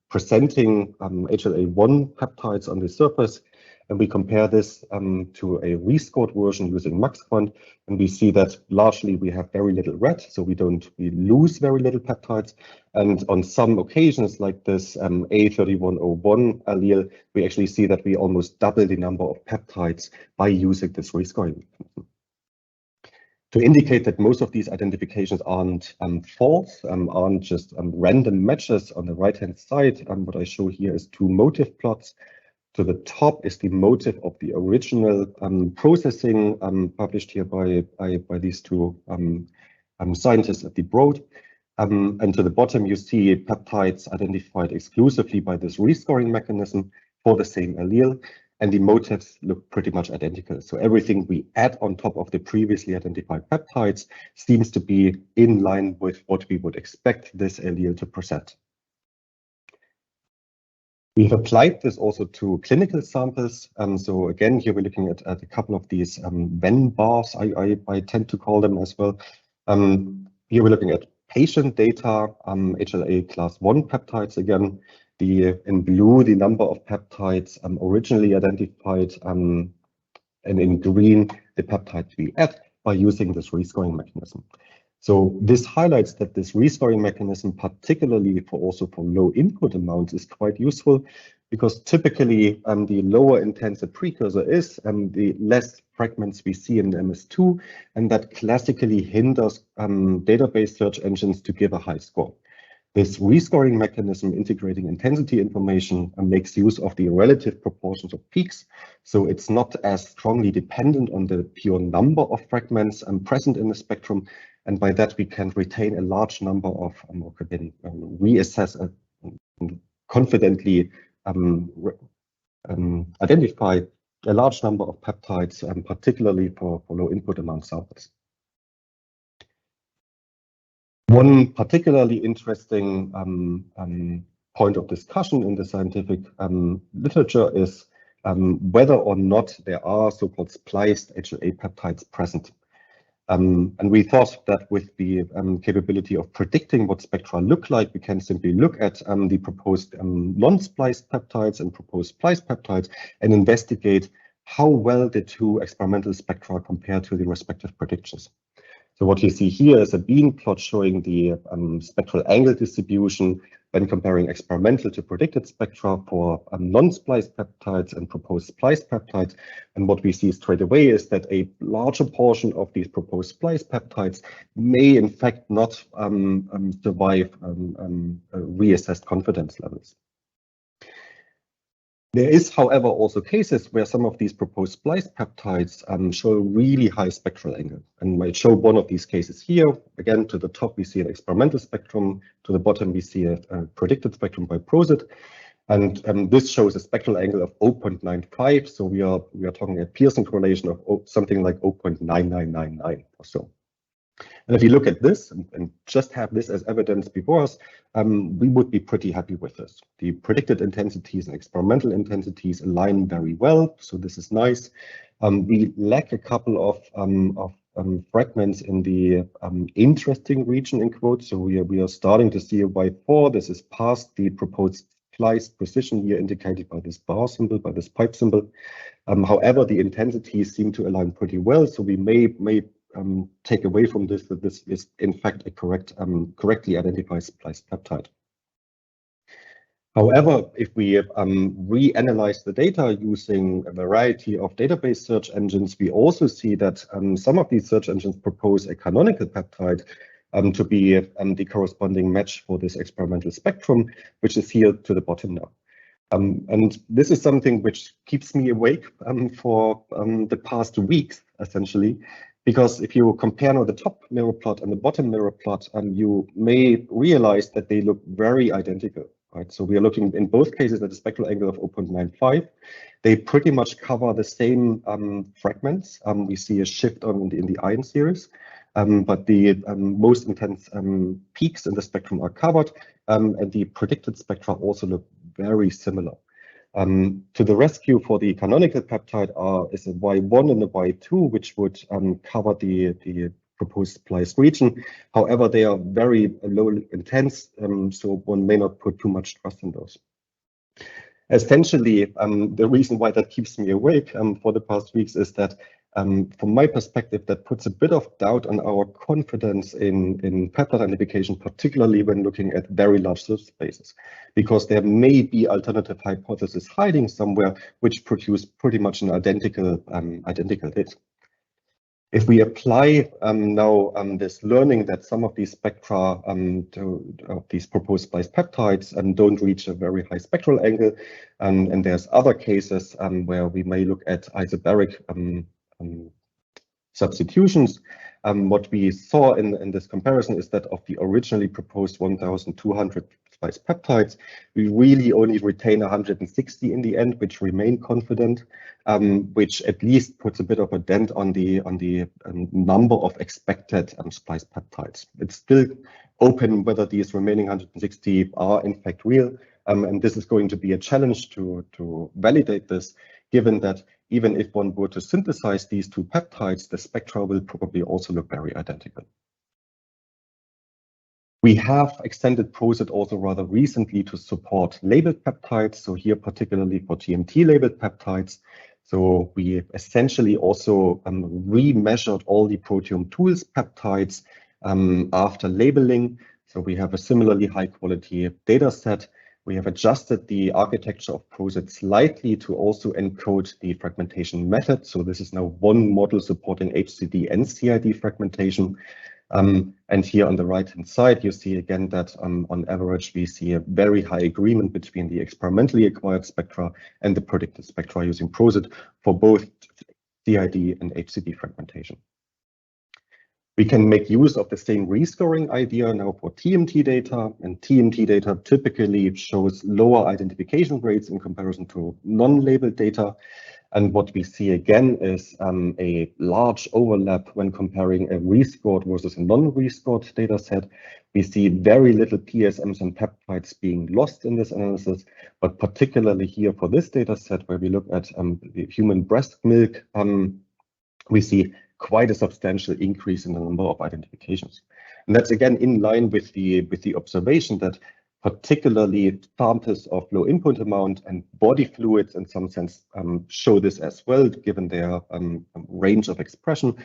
presenting HLA-1 peptides on the surface. And we compare this to a rescored version using MaxQuant, and we see that largely we have very little red, so we lose very little peptides. And on some occasions, like this A3101 allele, we actually see that we almost double the number of peptides by using this rescoring mechanism. To indicate that most of these identifications aren't false, aren't just random matches on the right-hand side, what I show here is two motif plots. To the top is the motif of the original processing published here by these two scientists at the Broad. And to the bottom, you see peptides identified exclusively by this rescoring mechanism for the same allele. And the motifs look pretty much identical. So everything we add on top of the previously identified peptides seems to be in line with what we would expect this allele to present. We've applied this also to clinical samples. So again, here we're looking at a couple of these Venn bars, I tend to call them as well. Here we're looking at patient data, HLA class 1 peptides again. In blue, the number of peptides originally identified, and in green, the peptides we add by using this rescoring mechanism. So this highlights that this rescoring mechanism, particularly for low input amounts, is quite useful, because typically the lower intense a precursor is, the less fragments we see in MS2, and that classically hinders database search engines to give a high score. This rescoring mechanism integrating intensity information makes use of the relative proportions of peaks, so it's not as strongly dependent on the pure number of fragments present in the spectrum, and by that we can retain a large number of, reassess confidently identify a large number of peptides, particularly for low input amount samples. One particularly interesting point of discussion in the scientific literature is whether or not there are so-called spliced HLA peptides present. And we thought that with the capability of predicting what spectra look like, we can simply look at the proposed non-spliced peptides and proposed spliced peptides and investigate how well the two experimental spectra compare to the respective predictions. So what you see here is a beam plot showing the spectral angle distribution when comparing experimental to predicted spectra for non-spliced peptides and proposed spliced peptides. And what we see straight away is that a larger portion of these proposed spliced peptides may in fact not survive reassessed confidence levels. There is, however, also cases where some of these proposed spliced peptides show really high spectral angle. And I show one of these cases here. Again, to the top, we see an experimental spectrum. To the bottom, we see a predicted spectrum by Prosit. And this shows a spectral angle of 0.95. So we are talking a Pearson correlation of something like 0.9999 or so. And if you look at this and just have this as evidence before us, we would be pretty happy with this. The predicted intensities and experimental intensities align very well, so this is nice. We lack a couple of fragments in the interesting region, in quotes. So we are starting to see a Y4. This is past the proposed spliced position here indicated by this bar symbol, by this pipe symbol. However, the intensities seem to align pretty well, so we may take away from this that this is in fact a correctly identified spliced peptide. However, if we reanalyze the data using a variety of database search engines, we also see that some of these search engines propose a canonical peptide to be the corresponding match for this experimental spectrum, which is here to the bottom now. And this is something which keeps me awake for the past weeks, essentially. Because if you compare now the top mirror plot and the bottom mirror plot, you may realize that they look very identical, right? So we are looking in both cases at a spectral angle of 0.95. They pretty much cover the same fragments. We see a shift in the ion series, but the most intense peaks in the spectrum are covered, and the predicted spectra also look very similar. To the rescue for the canonical peptide is a Y1 and a Y2, which would cover the proposed spliced region. However, they are very low intense, so one may not put too much trust in those. Essentially, the reason why that keeps me awake for the past weeks is that from my perspective, that puts a bit of doubt on our confidence in peptide identification, particularly when looking at very large subspaces, because there may be alternative hypotheses hiding somewhere which produce pretty much an identical hit. If we apply now this learning that some of these spectra of these proposed spliced peptides don't reach a very high spectral angle, and there's other cases where we may look at isobaric substitutions. What we saw in this comparison is that of the originally proposed 1,200 spliced peptides, we really only retain 160 in the end, which remain confident, which at least puts a bit of a dent on the number of expected spliced peptides. It's still open whether these remaining 160 are in fact real, and this is going to be a challenge to validate this, given that even if one were to synthesize these two peptides, the spectra will probably also look very identical. We have extended Prosit also rather recently to support labeled peptides. So here, particularly for GMT labeled peptides. So we essentially also remeasured all the Proteome Tools peptides after labeling. So we have a similarly high quality data set. We have adjusted the architecture of Prosit slightly to also encode the fragmentation method. So this is now one model supporting HCD and CID fragmentation. And here on the right-hand side, you see again that on average, we see a very high agreement between the experimentally acquired spectra and the predicted spectra using Prosit for both CID and HCD fragmentation. We can make use of the same rescoring idea now for TMT data, and TMT data typically shows lower identification rates in comparison to non-labeled data. And what we see again is a large overlap when comparing a rescored versus a non-rescored data set. We see very little PSMs and peptides being lost in this analysis, but particularly here for this data set where we look at the human breast milk, we see quite a substantial increase in the number of identifications. And that's again in line with the observation that particularly samples of low input amount and body fluids in some sense show this as well, given their range of expression.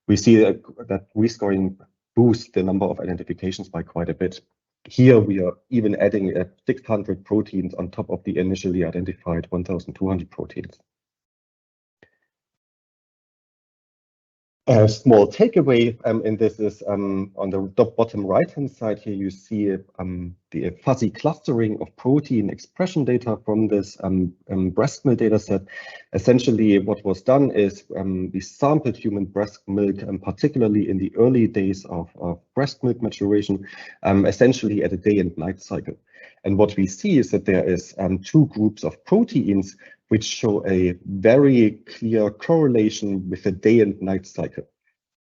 We see that rescoring boosts the number of identifications by quite a bit. Here we are even adding 600 proteins on top of the initially identified 1,200 proteins. A small takeaway in this is on the bottom right-hand side here, you see the fuzzy clustering of protein expression data from this breast milk data set. Essentially, what was done is we sampled human breast milk, particularly in the early days of breast milk maturation, essentially at a day and night cycle. And what we see is that there is two groups of proteins which show a very clear correlation with the day and night cycle.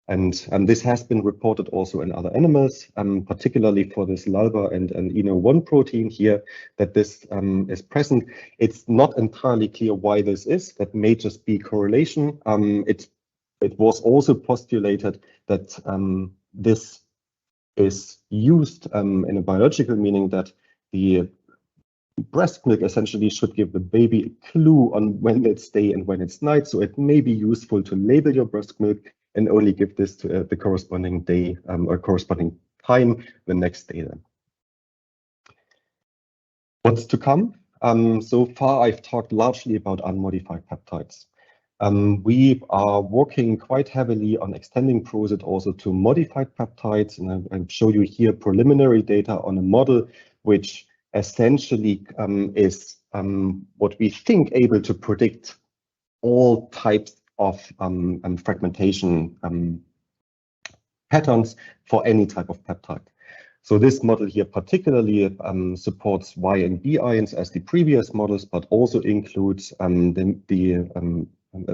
And this has been reported also in other animals, particularly for this LALBA and ENO1 protein here, that this is present. It's not entirely clear why this is. That may just be correlation. It was also postulated that this is used in a biological meaning that the breast milk essentially should give the baby a clue on when it's day and when it's night. So it may be useful to label your breast milk and only give this to the corresponding day or corresponding time the next day then. What's to come? So far I've talked largely about unmodified peptides. We are working quite heavily on extending Prosit also to modified peptides, and I'll show you here preliminary data on a model which essentially is what we think able to predict all types of fragmentation patterns for any type of peptide. So this model here particularly supports Y and B ions as the previous models, but also includes a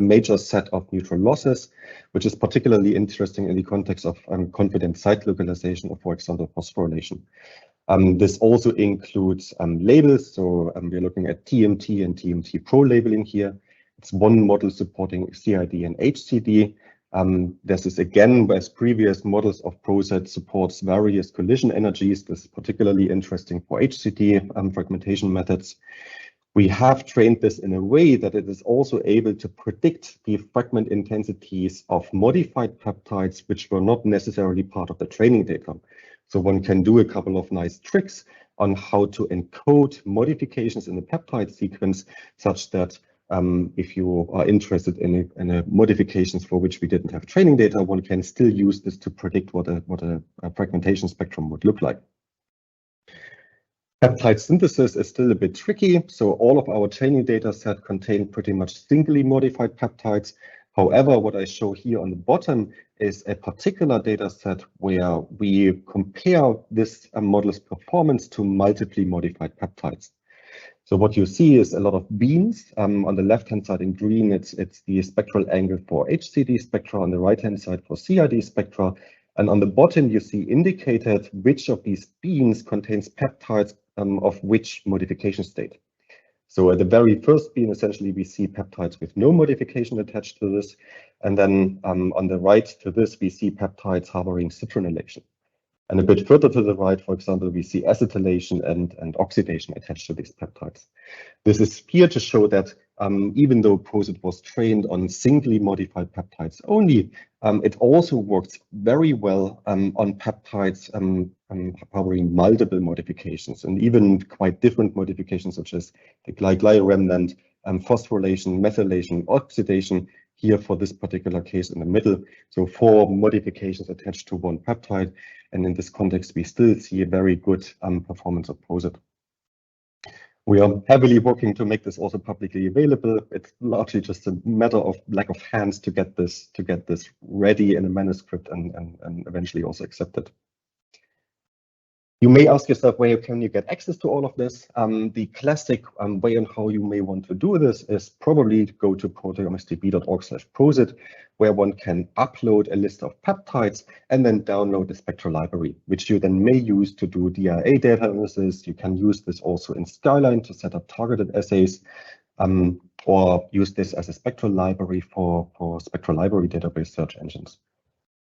major set of neutral losses, which is particularly interesting in the context of confident site localization or, for example, phosphorylation. This also includes labels, so we're looking at TMT and TMT Pro labeling here. It's one model supporting CID and HCD. This is again, as previous models of Prosit, supports various collision energies. This is particularly interesting for HCD fragmentation methods. We have trained this in a way that it is also able to predict the fragment intensities of modified peptides, which were not necessarily part of the training data. So one can do a couple of nice tricks on how to encode modifications in the peptide sequence such that if you are interested in modifications for which we didn't have training data, one can still use this to predict what a fragmentation spectrum would look like. Peptide synthesis is still a bit tricky, so all of our training data set contain pretty much singly modified peptides. However, what I show here on the bottom is a particular data set where we compare this model's performance to multiply modified peptides. So what you see is a lot of beams. On the left-hand side in green, it's the spectral angle for HCD spectra, on the right-hand side for CID spectra. And on the bottom, you see indicated which of these beams contains peptides of which modification state. So at the very first beam, essentially, we see peptides with no modification attached to this. And then on the right to this, we see peptides harboring citronylation. And a bit further to the right, for example, we see acetylation and oxidation attached to these peptides. This is here to show that even though Prosit was trained on singly modified peptides only, it also works very well on peptides harboring multiple modifications and even quite different modifications such as the glycol remnant, phosphorylation, methylation, oxidation, here for this particular case in the middle. So 4 modifications attached to one peptide. And in this context, we still see a very good performance of Prosit. We are heavily working to make this also publicly available. It's largely just a matter of lack of hands to get this ready in a manuscript and eventually also accepted. You may ask yourself, where can you get access to all of this? The classic way on how you may want to do this is probably to go to proteomicdb.org/prosit, where one can upload a list of peptides and then download the Spectra Library, which you then may use to do DIA data analysis. You can use this also in Skyline to set up targeted assays, or use this as a Spectra Library for Spectra Library database search engines.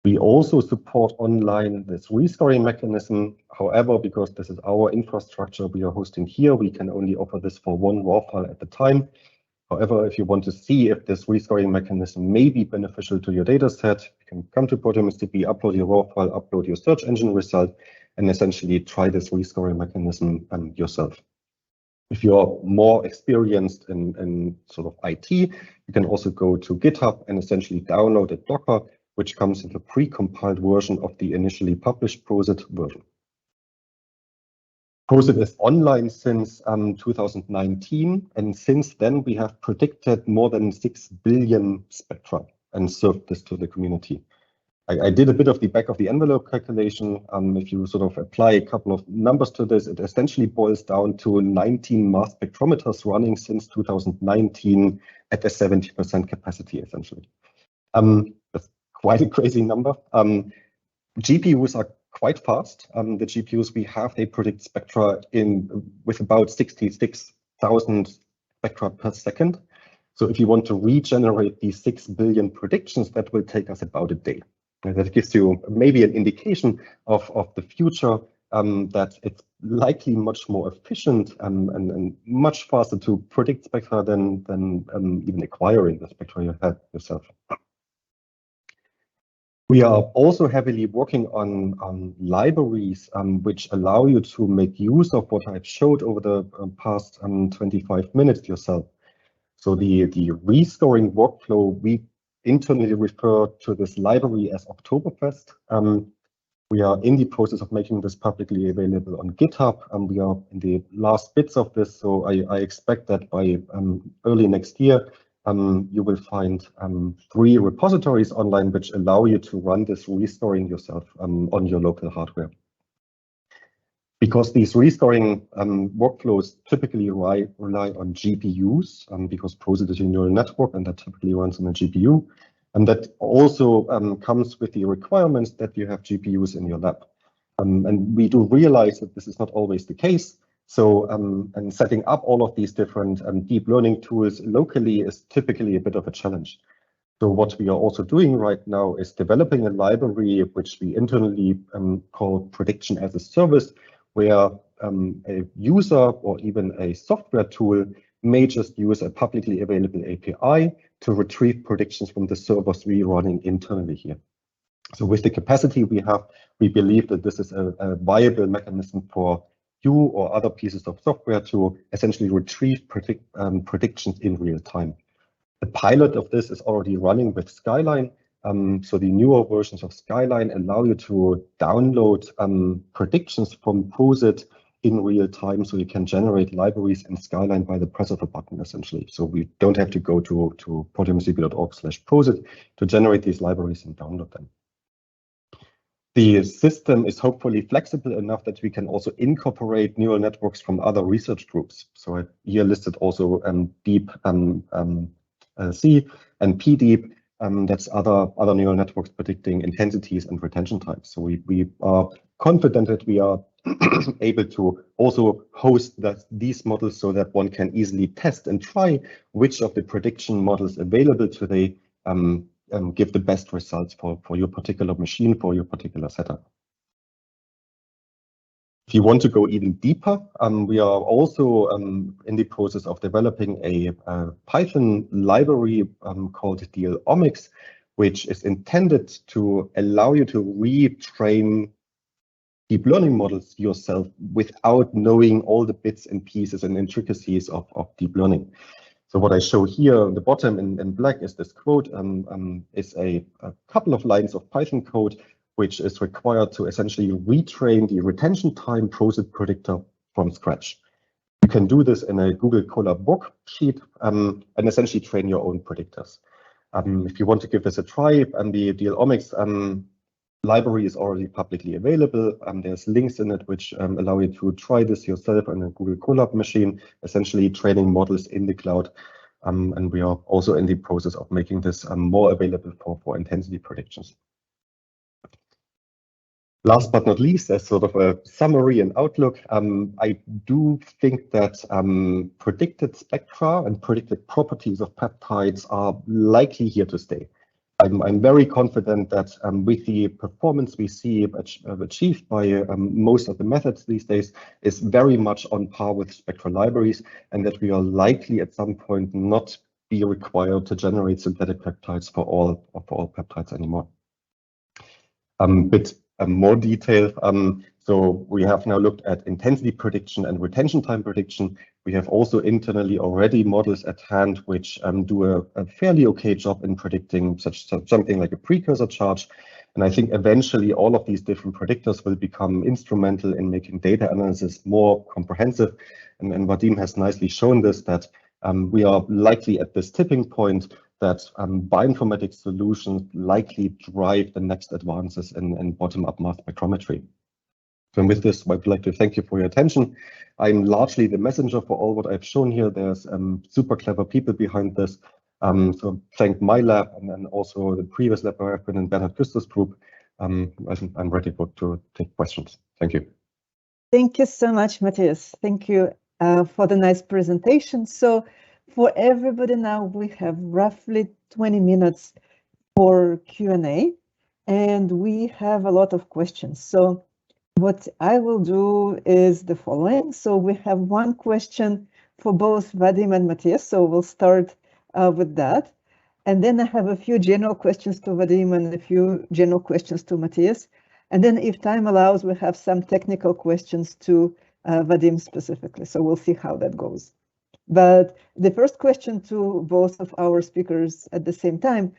We also support online this rescoring mechanism. However, because this is our infrastructure we are hosting here, we can only offer this for one raw file at a time. However, if you want to see if this rescoring mechanism may be beneficial to your data set, you can come to ProteomicsDB, upload your raw file, upload your search engine result, and essentially try this rescoring mechanism yourself. If you're more experienced in sort of IT, you can also go to GitHub and essentially download a Docker, which comes in a pre-compiled version of the initially published Prosit version. Prosit is online since 2019, and since then we have predicted more than 6 billion spectra and served this to the community. I did a bit of the back of the envelope calculation. If you sort of apply a couple of numbers to this, it essentially boils down to 19 mass spectrometers running since 2019 at a 70% capacity, essentially. That's quite a crazy number. GPUs are quite fast. The GPUs we have, they predict spectra with about 66,000 spectra per second. So if you want to regenerate these 6 billion predictions, that will take us about a day. And that gives you maybe an indication of the future, that it's likely much more efficient and much faster to predict spectra than even acquiring the spectra you have yourself. We are also heavily working on libraries which allow you to make use of what I've showed over the past 25 minutes yourself. So the rescoring workflow, we internally refer to this library as Oktoberfest. We are in the process of making this publicly available on GitHub, and we are in the last bits of this. So I expect that by early next year, you will find 3 repositories online which allow you to run this rescoring yourself on your local hardware. Because these rescoring workflows typically rely on GPUs, because Prosit is a neural network and that typically runs on a GPU. And that also comes with the requirements that you have GPUs in your lab. And we do realize that this is not always the case. So and setting up all of these different deep learning tools locally is typically a bit of a challenge. So what we are also doing right now is developing a library which we internally call prediction as a service, where a user or even a software tool may just use a publicly available API to retrieve predictions from the servers we are running internally here. So with the capacity we have, we believe that this is a viable mechanism for you or other pieces of software to essentially retrieve predictions in real time. The pilot of this is already running with Skyline. So the newer versions of Skyline allow you to download predictions from Prosit in real time, so you can generate libraries in Skyline by the press of a button, essentially. So we don't have to go to proteomicdb.org/prosit to generate these libraries and download them. The system is hopefully flexible enough that we can also incorporate neural networks from other research groups. So I here listed also Deep C and PDeep. That's other neural networks predicting intensities and retention times. So we are confident that we are able to also host these models so that one can easily test and try which of the prediction models available today give the best results for your particular machine, for your particular setup. If you want to go even deeper, we are also in the process of developing a Python library called DIANN, which is intended to allow you to retrain deep learning models yourself without knowing all the bits and pieces and intricacies of deep learning. So what I show here on the bottom in black is this quote, is a couple of lines of Python code which is required to essentially retrain the retention time Prosit predictor from scratch. You can do this in a Google Colab worksheet and essentially train your own predictors. If you want to give this a try, the DLOmics library is already publicly available. There's links in it which allow you to try this yourself on a Google Colab machine, essentially training models in the cloud. And we are also in the process of making this more available for intensity predictions. Last but not least, as sort of a summary and outlook, I do think that predicted spectra and predicted properties of peptides are likely here to stay. I'm very confident that with the performance we see achieved by most of the methods these days is very much on par with spectral libraries, and that we are likely at some point not be required to generate synthetic peptides for all peptides anymore. More detail. So we have now looked at intensity prediction and retention time prediction. We have also internally already models at hand which do a fairly okay job in predicting something like a precursor charge. And I think eventually all of these different predictors will become instrumental in making data analysis more comprehensive. And Vadim has nicely shown this, that we are likely at this tipping point that bioinformatics solutions likely drive the next advances in bottom-up mass spectrometry. So with this, I'd like to thank you for your attention. I'm largely the messenger for all what I've shown here. There's super clever people behind this. So thank my lab and then also the previous lab where I've been in Bernhard Küster's group. I'm ready to take questions. Thank you. Thank you so much, Mathias. Thank you for the nice presentation. So for everybody now, we have roughly 20 minutes for Q&A, and we have a lot of questions. So what I will do is the following. So we have one question for both Vadim and Mathias, so we'll start with that. And then I have a few general questions to Vadim and a few general questions to Mathias. And then if time allows, we have some technical questions to Vadim specifically. So we'll see how that goes. But the first question to both of our speakers at the same time,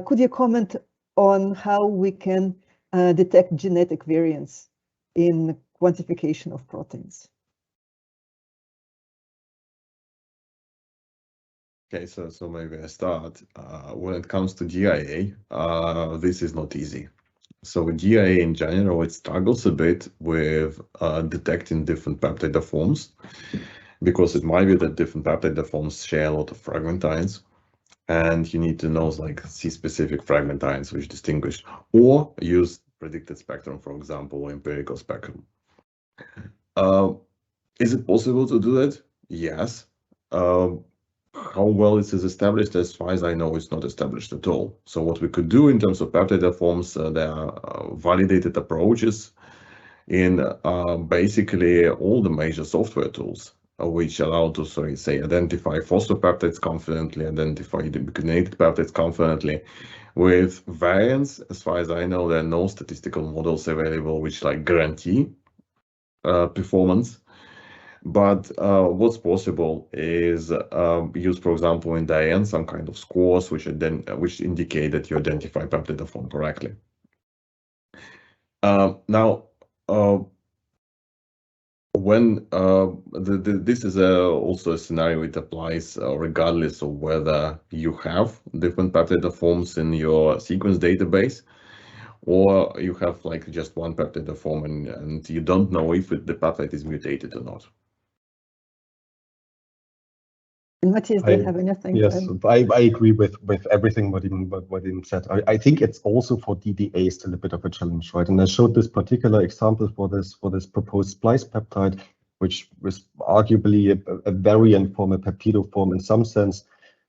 could you comment on how we can detect genetic variants in quantification of proteins? Okay, so maybe I start. When it comes to GIA, this is not easy. So GIA in general, it struggles a bit with detecting different peptide forms, because it might be that different peptide forms share a lot of fragment ions, and you need to know like C-specific fragment ions which distinguish, or use predicted spectrum, for example, or empirical spectrum. Is it possible to do that? Yes. How well it is established, as far as I know, it's not established at all. So what we could do in terms of peptide forms, there are validated approaches in basically all the major software tools, which allow to, say, identify phosphopeptides confidently, identify debucanated peptides confidently. With variants, as far as I know, there are no statistical models available which like guarantee performance. But what's possible is use, for example, in DIANN some kind of scores which indicate that you identify peptide form correctly. Now, when this is also a scenario, it applies regardless of whether you have different peptide forms in your sequence database, or you have like just one peptide form and you don't know if the peptide is mutated or not. And Mathias, do you have anything? Yes, I agree with everything Vadim said. I think it's also for DDA still a bit of a challenge, right? And I showed this particular example for this proposed spliced peptide, which was arguably a variant from a peptidoform in some sense.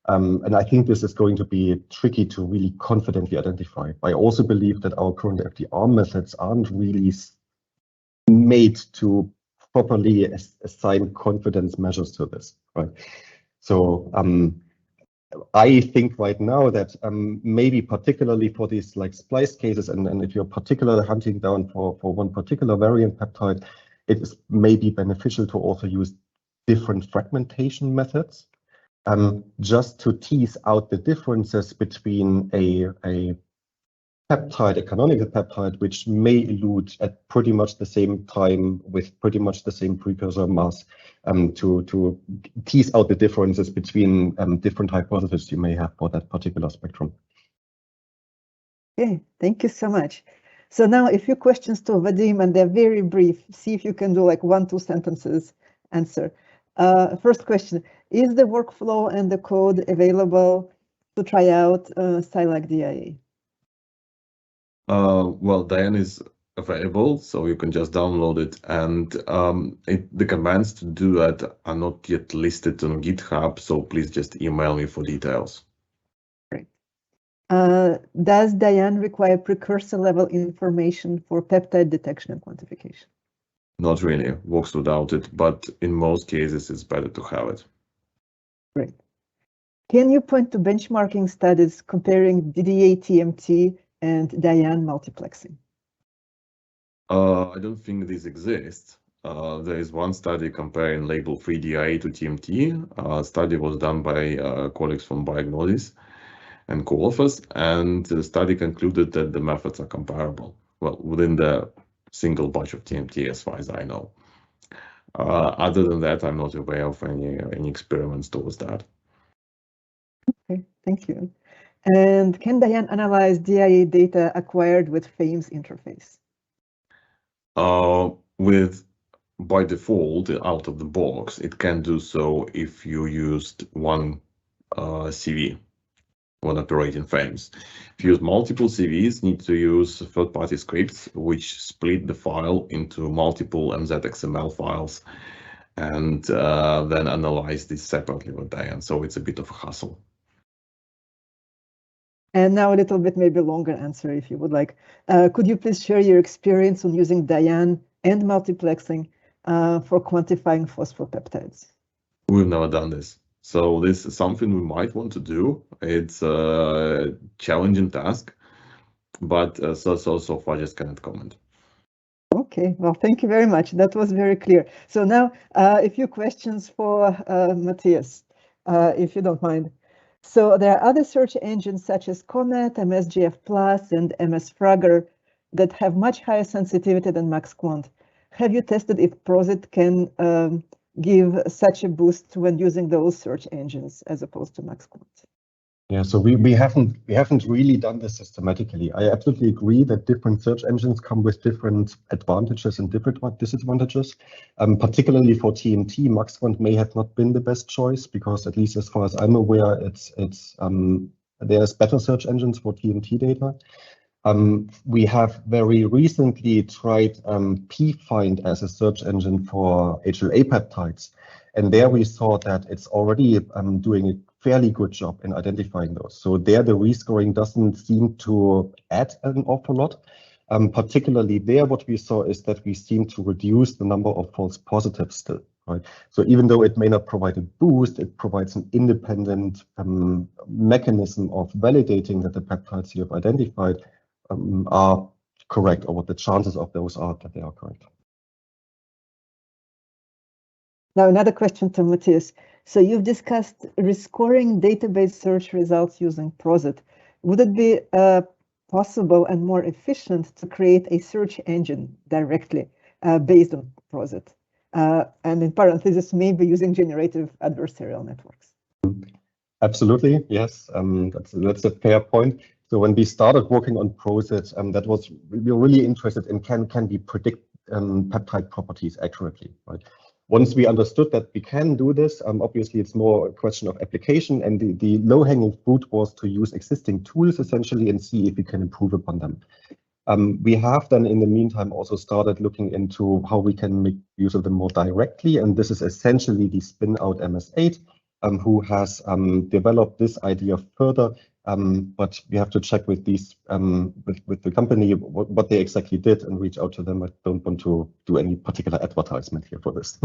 And I think this is going to be tricky to really confidently identify. I also believe that our current FDR methods aren't really made to properly assign confidence measures to this, right? So I think right now that maybe particularly for these like spliced cases, and if you're particularly hunting down for one particular variant peptide, it is maybe beneficial to also use different fragmentation methods, just to tease out the differences between a peptide, a canonical peptide, which may elute at pretty much the same time with pretty much the same precursor mass to tease out the differences between different hypotheses you may have for that particular spectrum. Okay, thank you so much. So now a few questions to Vadim, and they're very brief. See if you can do like 1-2 sentences answer. First question, is the workflow and the code available to try out Scilab DIA? Well, DIANN is available, so you can just download it, and the commands to do that are not yet listed on GitHub, so please just email me for details. Great. Does DIANN require precursor level information for peptide detection and quantification? Not really, works without it, but in most cases it's better to have it. Great. Can you point to benchmarking studies comparing DDA TMT and DIANN multiplexing? I don't think this exists. There is one study comparing label-free DIA to TMT. A study was done by colleagues from Biognosis and co-authors, and the study concluded that the methods are comparable, well, within the single batch of TMT as far as I know. Other than that, I'm not aware of any experiments towards that. Okay, thank you. And can DIANN analyze DIA data acquired with FAMES interface? By default, out of the box, it can do so if you used one CV when operating FAMES. If you use multiple CVs, need to use third-party scripts which split the file into multiple MZXML files and then analyze this separately with DIANN. So it's a bit of a hassle. And now a little bit maybe longer answer if you would like. Could you please share your experience on using DIANN and multiplexing for quantifying phosphopeptides? We've never done this. So this is something we might want to do. It's a challenging task, but so far just cannot comment. Okay, well, thank you very much. That was very clear. So now a few questions for Mathias, if you don't mind. So there are other search engines such as Comet, MSGF+, and MSFragger that have much higher sensitivity than MaxQuant. Have you tested if Prosit can give such a boost when using those search engines as opposed to MaxQuant? Yeah, so we haven't really done this systematically. I absolutely agree that different search engines come with different advantages and different disadvantages. Particularly for TMT, MaxQuant may have not been the best choice because, at least as far as I'm aware, there's better search engines for TMT data. We have very recently tried pFind as a search engine for HLA peptides, and there we saw that it's already doing a fairly good job in identifying those. So there the rescoring doesn't seem to add an awful lot. Particularly there, what we saw is that we seem to reduce the number of false positives still. Right? So even though it may not provide a boost, it provides an independent mechanism of validating that the peptides you have identified are correct, or what the chances of those are that they are correct. Now another question to Mathias. So you've discussed rescoring database search results using Prosit. Would it be possible and more efficient to create a search engine directly based on Prosit? And in parentheses, maybe using generative adversarial networks? Absolutely, yes. That's a fair point. So when we started working on Prosit, we were really interested in can we predict peptide properties accurately, right? Once we understood that we can do this, obviously it's more a question of application, and the low-hanging fruit was to use existing tools essentially and see if we can improve upon them. We have then in the meantime also started looking into how we can make use of them more directly, and this is essentially the spin-out MS8 who has developed this idea further. But we have to check with these with the company what they exactly did and reach out to them. I don't want to do any particular advertisement here for this.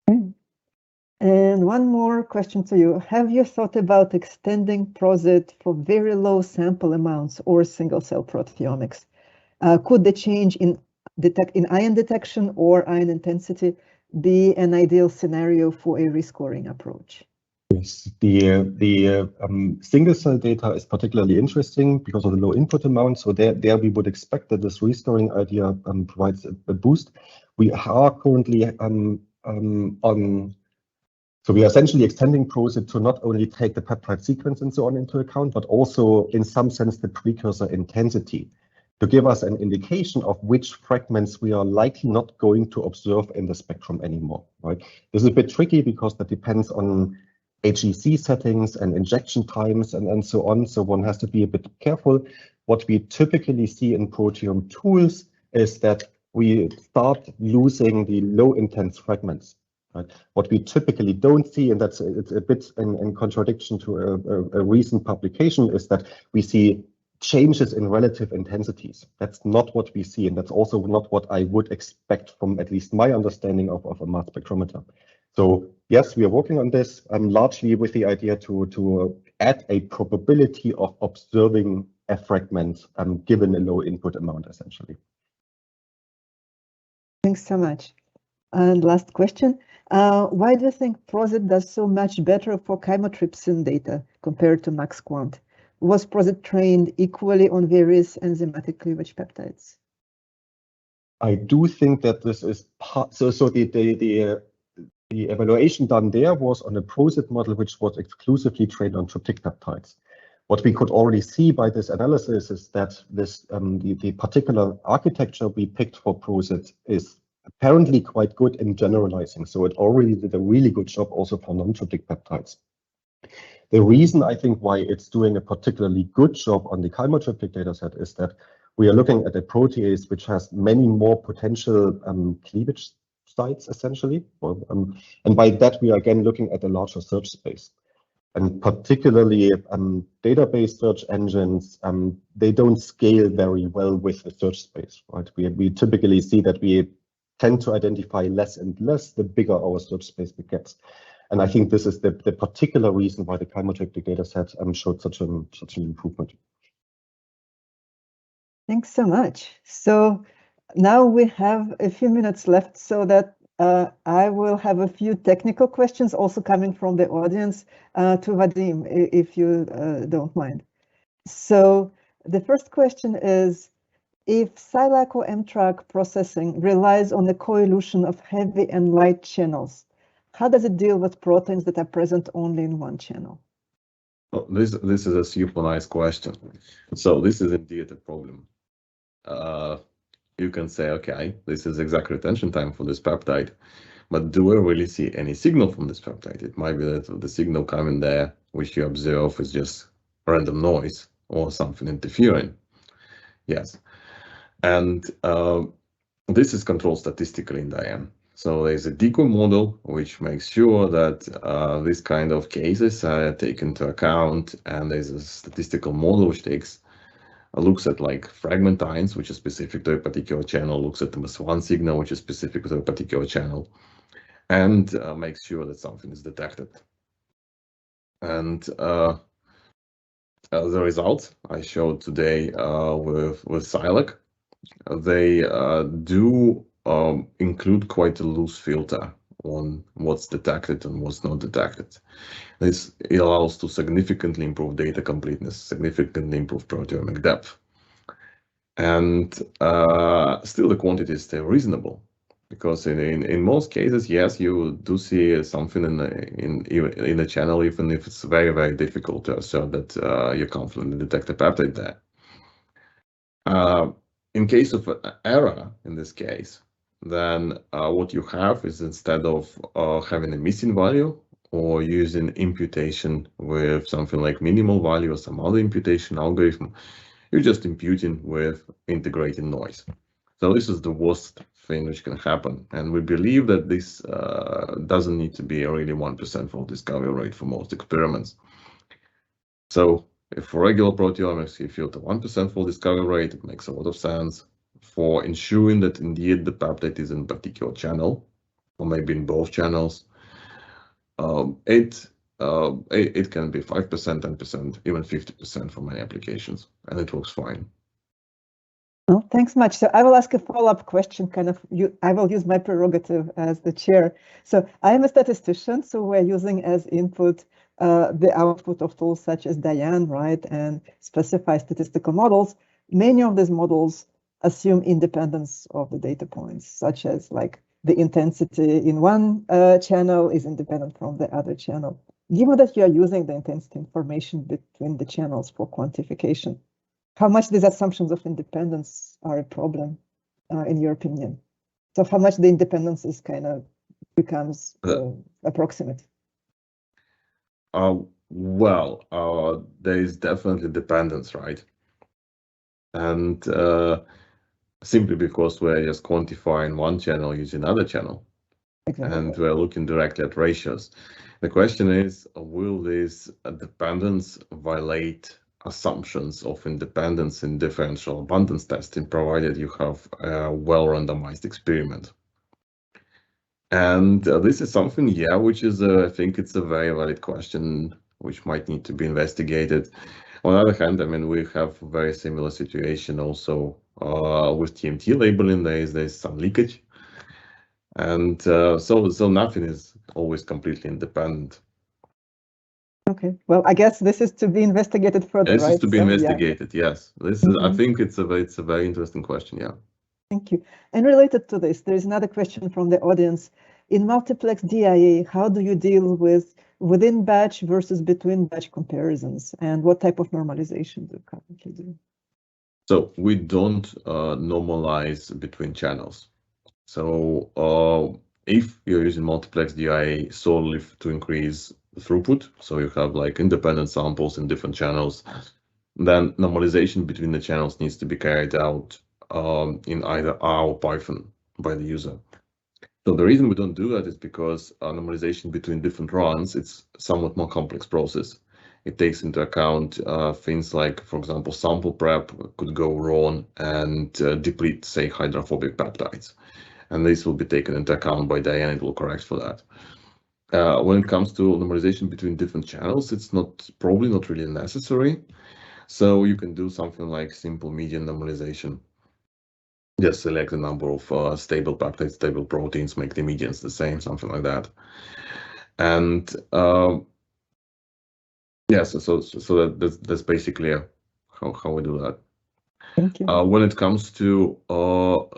Okay. And one more question to you. Have you thought about extending Prosit for very low sample amounts or single-cell proteomics? Could the change in ion detection or ion intensity be an ideal scenario for a rescoring approach? Yes, the single cell data is particularly interesting because of the low input amount. So there we would expect that this rescoring idea provides a boost. We are currently so we are essentially extending Prosit to not only take the peptide sequence and so on into account, but also in some sense the precursor intensity to give us an indication of which fragments we are likely not going to observe in the spectrum anymore, right? This is a bit tricky because that depends on HEC settings and injection times and so on. So one has to be a bit careful. What we typically see in Proteome Tools is that we start losing the low intense fragments. Right. What we typically don't see, and it's a bit in contradiction to a recent publication, is that we see changes in relative intensities. That's not what we see, and that's also not what I would expect from at least my understanding of a mass spectrometer. So yes, we are working on this, largely with the idea to add a probability of observing a fragment given a low input amount, essentially. Thanks so much. And last question. Why do you think Prosit does so much better for chymotrypsin data compared to MaxQuant? Was Prosit trained equally on various enzymatic cleavage peptides? I do think that this is part. So the evaluation done there was on a Prosit model, which was exclusively trained on tryptic peptides. What we could already see by this analysis is that this the particular architecture we picked for Prosit is apparently quite good in generalizing. So it already did a really good job also for non-tryptic peptides. The reason I think why it's doing a particularly good job on the chymotryptic dataset is that we are looking at a protease which has many more potential cleavage sites, essentially. And by that, we are again looking at a larger search space. And particularly database search engines, they don't scale very well with the search space, right? We typically see that we tend to identify less and less the bigger our search space gets. And I think this is the particular reason why the chymotryptic data set showed such an improvement. Thanks so much. So now we have a few minutes left so that I will have a few technical questions also coming from the audience to Vadim, if you don't mind. So the first question is, if SciLac or MTRAG processing relies on the coelution of heavy and light channels, how does it deal with proteins that are present only in one channel? Oh, this is a super nice question. So this is indeed a problem. You can say, okay, this is exact retention time for this peptide, but do I really see any signal from this peptide? It might be that the signal coming there, which you observe, is just random noise or something interfering. Yes. And this is controlled statistically in DIANN. So there's a decoy model which makes sure that these kind of cases are taken into account, and there's a statistical model which looks at like fragment times, which is specific to a particular channel, looks at the MS1 signal, which is specific to a particular channel, and makes sure that something is detected. And the results I showed today with SciLac, they do include quite a loose filter on what's detected and what's not detected. This allows to significantly improve data completeness, significantly improve proteomic depth. And still the quantities stay reasonable, because in most cases, yes, you do see something in the channel, even if it's very, very difficult to assert that you confidently detect a peptide there. In case of error, in this case, then what you have is, instead of having a missing value or using imputation with something like minimal value or some other imputation algorithm, you're just imputing with integrating noise. So this is the worst thing which can happen. And we believe that this doesn't need to be a really 1% full discovery rate for most experiments. So if for regular proteomics, you filter 1% full discovery rate, it makes a lot of sense. For ensuring that indeed the peptide is in a particular channel, or maybe in both channels, it can be 5%, 10%, even 50% for many applications, and it works fine. Well, thanks much. So I will ask a follow-up question, I will use my prerogative as the chair. So I am a statistician, so we're using as input the output of tools such as DIANN, right, and specify statistical models. Many of these models assume independence of the data points, such as like the intensity in one channel is independent from the other channel. Given that you are using the intensity information between the channels for quantification, how much these assumptions of independence are a problem, in your opinion? So how much the independence is becomes approximate? Well, there is definitely dependence, right? And simply because we're just quantifying one channel using another channel. Exactly. And we're looking directly at ratios. The question is, will this dependence violate assumptions of independence in differential abundance testing, provided you have a well-randomized experiment? And this is something, yeah, which is, I think it's a very valid question, which might need to be investigated. On the other hand, I mean, we have a very similar situation also with TMT labeling. There's some leakage. And so nothing is always completely independent. Okay, well, I guess this is to be investigated further, right? This is to be investigated, yeah. Yes. This is, I think it's a very interesting question, yeah. Thank you. And related to this, there is another question from the audience. In multiplex DIA, how do you deal with within batch versus between batch comparisons, and what type of normalization do you currently do? So we don't normalize between channels. So if you're using multiplex DIA solely to increase throughput, so you have like independent samples in different channels, then normalization between the channels needs to be carried out in either R or Python by the user. So the reason we don't do that is because normalization between different runs, it's somewhat more complex process. It takes into account things like, for example, sample prep could go wrong and deplete, say, hydrophobic peptides. And this will be taken into account by DIANN. It will correct for that. When it comes to normalization between different channels, it's probably not really necessary. So you can do something like simple median normalization. Just select the number of stable peptides, stable proteins, make the medians the same, something like that. And yes, so that's basically how we do that. Thank you. When it comes to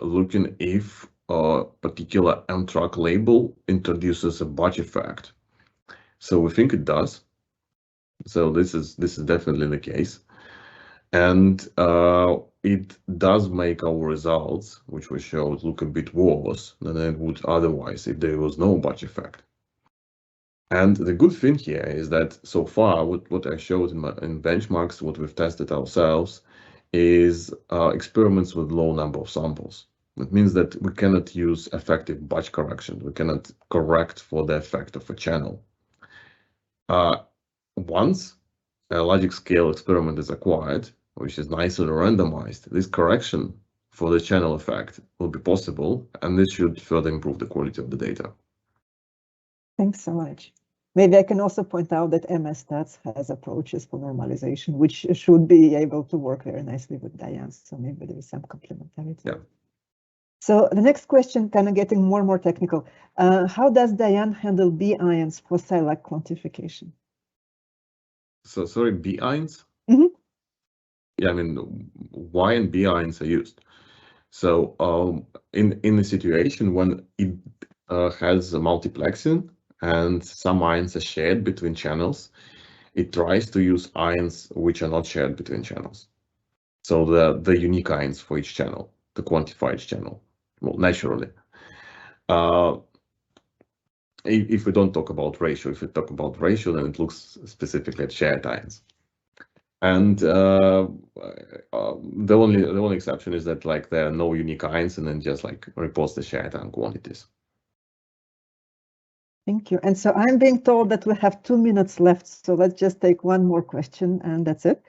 looking if a particular M-track label introduces a batch effect, so we think it does. So this is definitely the case, and it does make our results, which we showed, look a bit worse than it would otherwise if there was no batch effect. And the good thing here is that so far, what I showed in benchmarks, what we've tested ourselves, is experiments with low number of samples. That means that we cannot use effective batch correction. We cannot correct for the effect of a channel. Once a logic scale experiment is acquired, which is nicely randomized, this correction for the channel effect will be possible, and this should further improve the quality of the data. Thanks so much. Maybe I can also point out that MS Stats has approaches for normalization, which should be able to work very nicely with DIANN. So maybe there is some complementarity. Yeah. So the next question, kind of getting more and more technical. How does DIANN handle BIOINs for SciLac quantification? So sorry, BIOINs? Mm-hmm. Yeah, I mean, Y and BIOINs are used. So in a situation when it has a multiplexing and some ions are shared between channels, it tries to use ions which are not shared between channels. So the unique ions for each channel, to quantify each channel, well, naturally. If we don't talk about ratio, if we talk about ratio, then it looks specifically at shared ions. And the only exception is that like there are no unique ions, and then just like reports the shared ion quantities. Thank you. And so I'm being told that we have 2 minutes left, so let's just take one more question and that's it.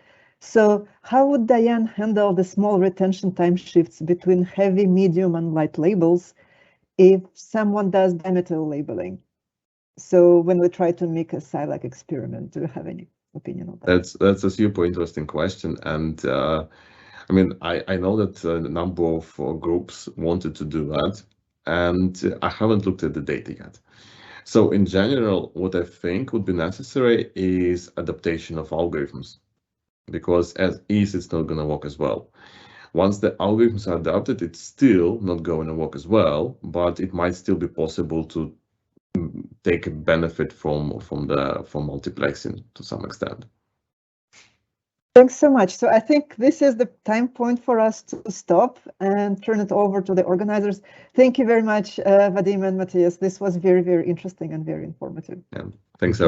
So how would DIANN handle the small retention time shifts between heavy, medium, and light labels if someone does diameter labeling? So when we try to make a SciLac experiment, do you have any opinion on that? That's a super interesting question, and I mean, I know that a number of groups wanted to do that, and I haven't looked at the data yet. So in general, what I think would be necessary is adaptation of algorithms, because as is, it's not going to work as well. Once the algorithms are adapted, it's still not going to work as well, but it might still be possible to take a benefit from multiplexing to some extent. Thanks so much. So I think this is the time point for us to stop and turn it over to the organizers. Thank you very much, Vadim and Mathias. This was very, very interesting and very informative. Yeah, thanks.